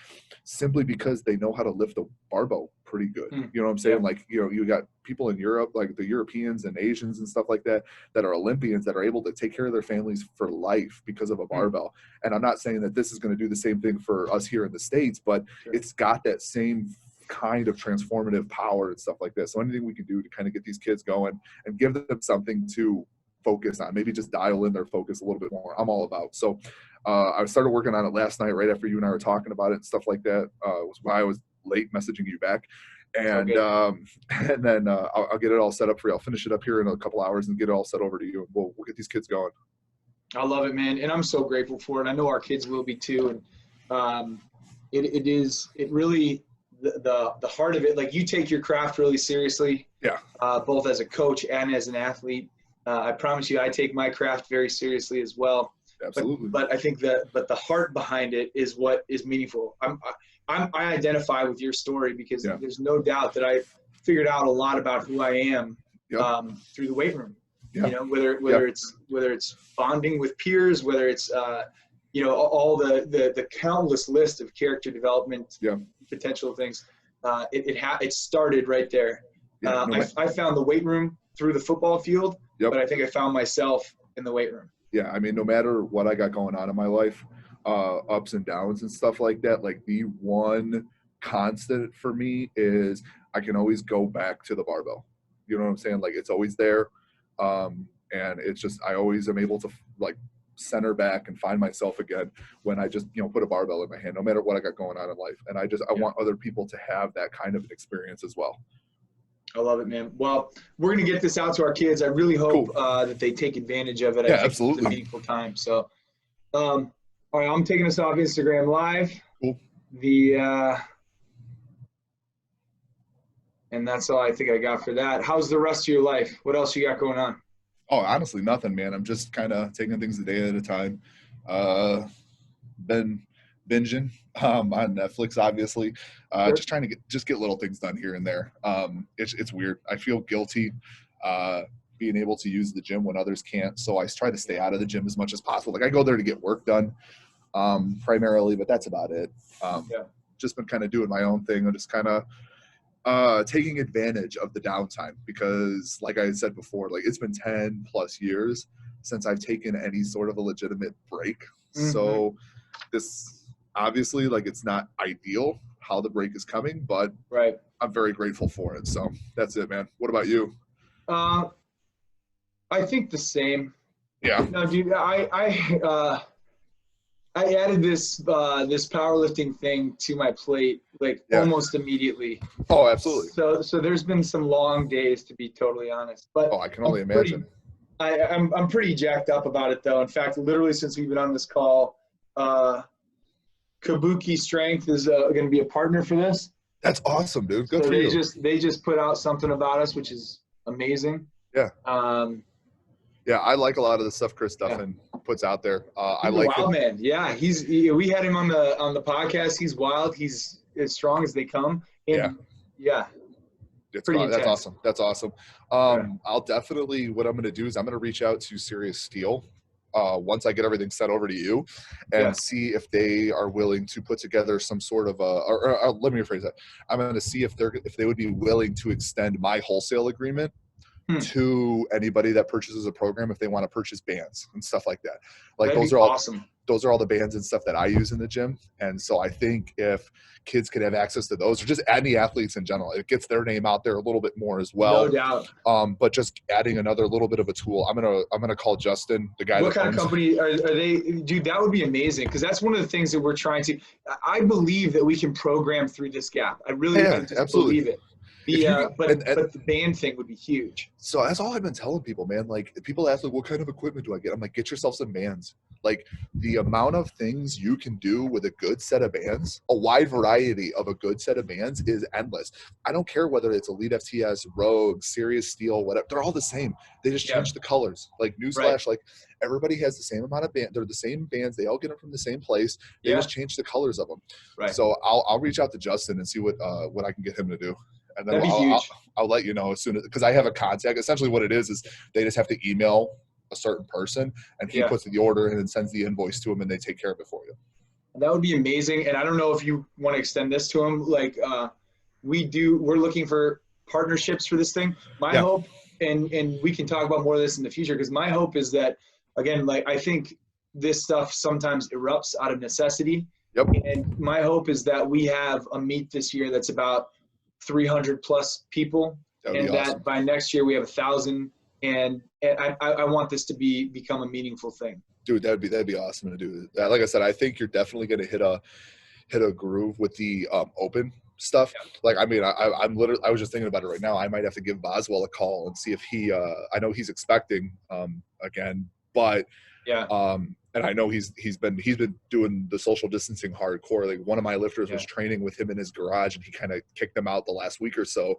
simply because they know how to lift a barbell pretty good. You know what I'm saying? Yeah. Like, you got people in Europe, like the Europeans and Asians and stuff like that, that are Olympians, that are able to take care of their families for life because of a barbell. And I'm not saying that this is going to do the same thing for us here in the States, but it's got that same kind of transformative power and stuff like this. So anything we can do to kind of get these kids going and give them something to focus on, maybe just dial in their focus a little bit more, I'm all about. So I started working on it last night right after you and I were talking about it and stuff like that. Was why I was late messaging you back. And and then I'll get it all set up for you. I'll finish it up here in a couple hours and get it all set over to you. And we'll get these kids going. I love it, man. And I'm so grateful for it. I know our kids will be too. And it really, the heart of it, like, you take your craft really seriously. Yeah. Both as a coach and as an athlete. I promise you, I take my craft very seriously as well. Absolutely. But I think the heart behind it is what is meaningful. I identify with your story because there's no doubt that I figured out a lot about who I am through the weight room. Yeah. Whether it's bonding with peers, whether it's all the countless list of character development potential things. It started right there. I found the weight room through the football field, but I think I found myself in the weight room. Yeah, I mean, no matter what I got going on in my life, ups and downs and stuff like that, like, the one constant for me is I can always go back to the barbell. You know what I'm saying? Like, it's always there. And it's just, I always am able to like center back and find myself again when I just, put a barbell in my hand, no matter what I got going on in life. And I want other people to have that kind of an experience as well. I love it, man. Well, we're going to get this out to our kids. I really hope that they take advantage of it. Yeah, I think absolutely. It's a meaningful time. So, all right, I'm taking us off Instagram Live. Cool. And that's all I think I got for that. How's the rest of your life? What else you got going on? Oh, honestly, nothing, man. I'm just kind of taking things a day at a time. Been binging on Netflix, obviously. Just trying to get little things done here and there. It's weird. I feel guilty being able to use the gym when others can't. So I try to stay out of the gym as much as possible. Like, I go there to get work done primarily, but that's about it. Just been kind of doing my own thing. I'm just kind of taking advantage of the downtime because, like I said before, like, it's been 10 plus years since I've taken any sort of a legitimate break. So this, obviously, like, it's not ideal how the break is coming, but I'm very grateful for it. So that's it, man. What about you? I think the same. Yeah. No, dude, I added this powerlifting thing to my plate almost immediately. Oh, absolutely. So there's been some long days, to be totally honest. But I can only imagine. I'm pretty jacked up about it, though. In fact, literally since we've been on this call, Kabuki Strength is going to be a partner for this. That's awesome, dude. Good for you. They just put out something about us, which is amazing. Yeah. Yeah, I like a lot of the stuff Chris Duffin puts out there. I like wild man. Yeah, we had him on the podcast. He's wild. He's as strong as they come. And yeah. That's awesome. That's awesome. I'll definitely, what I'm going to do is I'm going to reach out to Serious Steel once I get everything set over to you and see if they are willing to put together some sort of let me rephrase that. I'm going to see if they would be willing to extend my wholesale agreement to anybody that purchases a program if they want to purchase bands and stuff like that. Like That'd those be are all awesome. Those are all the bands and stuff that I use in the gym. And so I think if kids could have access to those, or just any athletes in general, it gets their name out there a little bit more as well. No doubt. But just adding another little bit of a tool. I'm gonna call Justin, the guy. What kind of company are they? Dude, that would be amazing, because that's one of the things that we're trying to. I believe that we can program through this gap. I really I just absolutely believe it. But the band thing would be huge. So that's all I've been telling people, man. Like, people ask, like, what kind of equipment do I get? I'm like, get yourself some bands. Like, the amount of things you can do with a good set of bands, a wide variety of a good set of bands, is endless. I don't care whether it's Elite FTS, Rogue, Serious Steel, whatever. They're all the same. They just change the colors. Like, newsflash, like, everybody has the same amount of band. They're the same bands. They all get them from the same place. They just change the colors of them. Right. So I'll reach out to Justin and see what I can get him to do. And then I'll let you know as soon as, because I have a contact. Essentially what it is they just have to email a certain person, and he puts the order in and sends the invoice to him, and they take care of it for you. That would be amazing. And I don't know if you want to extend this to him. Like, we're looking for partnerships for this thing. My hope, and we can talk about more of this in the future, because my hope is that, again, like, I think this stuff sometimes erupts out of necessity. Yep. And my hope is that we have a meet this year that's about 300 plus people, and that by next year we have 1,000. And I want this to become a meaningful thing. Dude, that'd be awesome to do that. Like I said, I think you're definitely going to hit a groove with the open stuff. Like, I mean, I was just thinking about it right now. I might have to give Boswell a call and see if he I know he's expecting again, but and I know he's been doing the social distancing hardcore. Like, one of my lifters was training with him in his garage, and he kind of kicked him out the last week or so,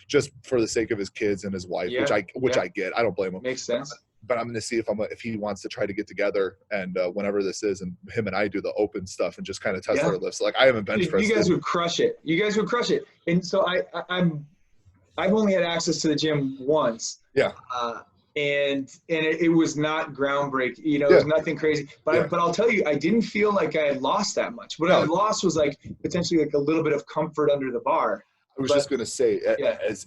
just for the sake of his kids and his wife, which I get. I don't blame him. Makes sense. But I'm going to see if he wants to try to get together, and whenever this is, and him and I do the open stuff and just kind of test our lifts. Like, I haven't bench pressed. You guys would crush it. And so I've only had access to the gym once. Yeah. And it was not groundbreaking, it was nothing crazy, but I'll tell you, I didn't feel like I had lost that much. What I lost was, like, potentially, like, a little bit of comfort under the bar. I was just going to say,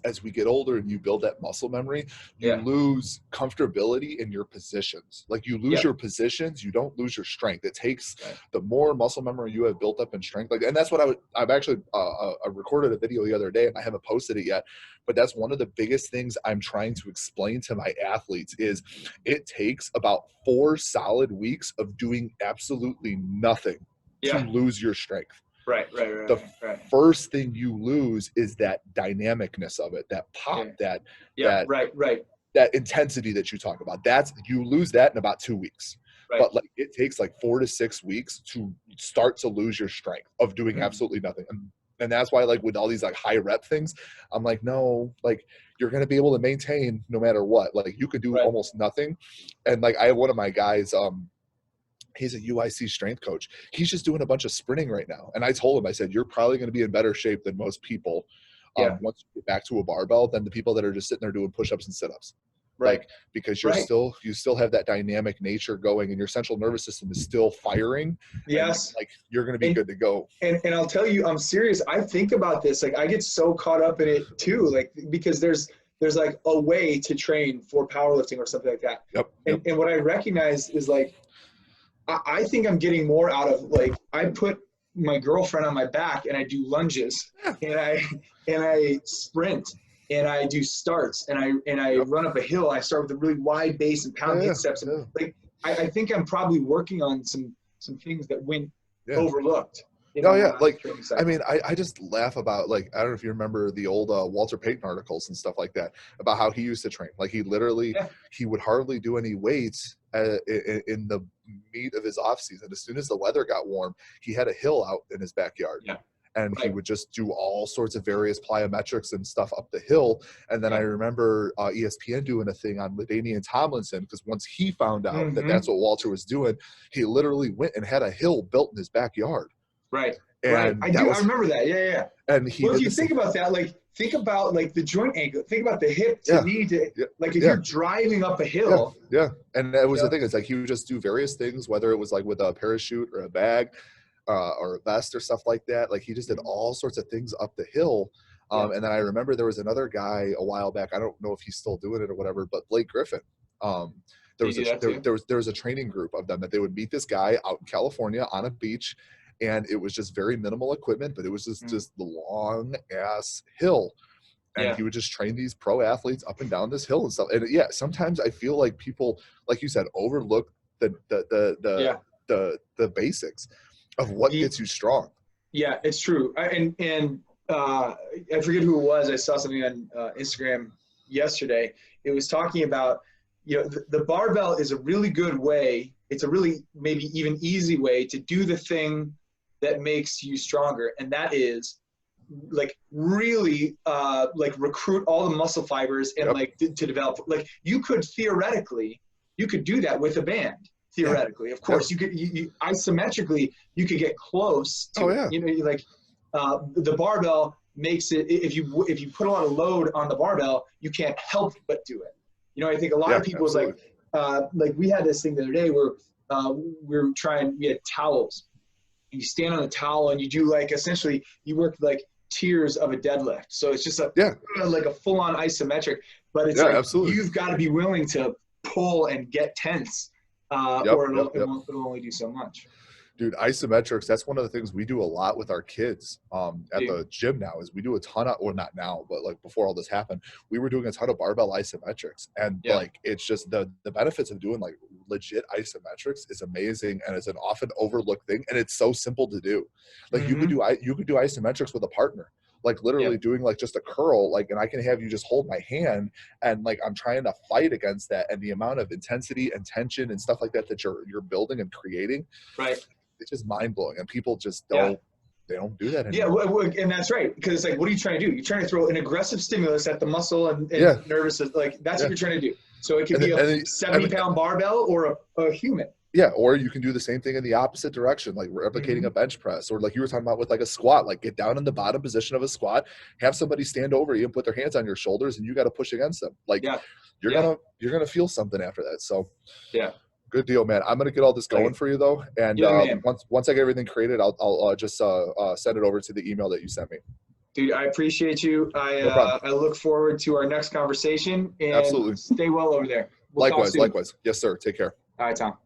as we get older and you build that muscle memory, you lose comfortability in your positions. Like, you lose your positions, you don't lose your strength. It takes the more muscle memory you have built up in strength. Like, and that's what I've actually I recorded a video the other day, and I haven't posted it yet. But that's one of the biggest things I'm trying to explain to my athletes is it takes about 4 solid weeks of doing absolutely nothing to lose your strength. Right. The first thing you lose is that dynamicness of it, that pop, that intensity that you talk about. You lose that in about 2 weeks. Right. But, like, it takes like 4 to 6 weeks to start to lose your strength of doing absolutely nothing. And that's why, like, with all these, like, high rep things, I'm like, no, like, you're going to be able to maintain no matter what. Like, you could do almost nothing. And, like, I have one of my guys, he's a UIC strength coach. He's just doing a bunch of sprinting right now. And I told him, I said, you're probably going to be in better shape than most people once you get back to a barbell than the people that are just sitting there doing push-ups and sit-ups. Right. Like, because you still have that dynamic nature going, and your central nervous system is still firing. Yes. And, like, you're going to be good to go. And I'll tell you, I'm serious. I think about this. Like, I get so caught up in it too, like, because there's like a way to train for powerlifting or something like that. Yep. And what I recognize is, like, I think I'm getting more out of, like, I put my girlfriend on my back and I do lunges and I sprint and I do starts and I run up a hill. I start with a really wide base and pound hit steps. And, like, I think I'm probably working on some things that went overlooked. Like, I mean, I just laugh about, like, I don't know if you remember the old Walter Payton articles and stuff like that about how he used to train. Like, he literally, he would hardly do any weights in the meat of his off season. As soon as the weather got warm, he had a hill out in his backyard. And he would just do all sorts of various plyometrics and stuff up the hill. And then I remember ESPN doing a thing on LaDainian Tomlinson, because once he found out that that's what Walter was doing, he literally went and had a hill built in his backyard. Right. And I remember that. Yeah. And if you think about that, like, think about, like, the joint angle. Think about the hip to knee to, like, if you're driving up a hill. And that was the thing. It's like he would just do various things, whether it was, like, with a parachute or a bag or a vest or stuff like that. Like, he just did all sorts of things up the hill And then I remember there was another guy a while back. I don't know if he's still doing it or whatever, but Blake Griffin. There was a training group of them that they would meet this guy out in California on a beach, and it was just very minimal equipment, but it was just the long ass hill. And he would just train these pro athletes up and down this hill and stuff. And yeah, sometimes I feel like people, like you said, overlook the basics of what gets you strong. Yeah, it's true. I forget who it was. I saw something on Instagram yesterday. It was talking about, the barbell is a really good way. It's a really maybe even easy way to do the thing that makes you stronger, and that is like really recruit all the muscle fibers and to develop. Like you could theoretically, you could do that with a band. Theoretically, of course, you could. You isometrically, you could get close to it. The barbell makes it. If you put a lot of load on the barbell, you can't help but do it. I think a lot of people we had this thing the other day where we had towels. You stand on a towel and you do essentially you work tiers of a deadlift. So it's just like a full on isometric, but it's absolutely. You've got to be willing to pull and get tense. Or it'll only do so much. Dude, isometrics, that's one of the things we do a lot with our kids at the gym now. Is we do a ton of, or not now, but before all this happened, we were doing a ton of barbell isometrics. And it's just the benefits of doing legit isometrics is amazing, and it's an often overlooked thing, and it's so simple to do. You could do isometrics with a partner. Literally doing just a curl, and I can have you just hold my hand, and I'm trying to fight against that, and the amount of intensity and tension and stuff like that you're building and creating, right? It's just mind blowing, and people just don't they don't do that anymore. Yeah, and that's right, because what are you trying to do? You're trying to throw an aggressive stimulus at the muscle and nervous, that's what you're trying to do. So it could be a 70-pound barbell or a human. Yeah, or you can do the same thing in the opposite direction, replicating a bench press, or you were talking about with a squat, get down in the bottom position of a squat, have somebody stand over you and put their hands on your shoulders, and you got to push against them. You're gonna feel something after that. So good deal, man. I'm gonna get all this going for you though, and once I get everything created, I'll just send it over to the email that you sent me. Dude, I appreciate you. I look forward to our next conversation, and absolutely. Stay well over there. Likewise. Yes, sir. Take care. All right, Tom.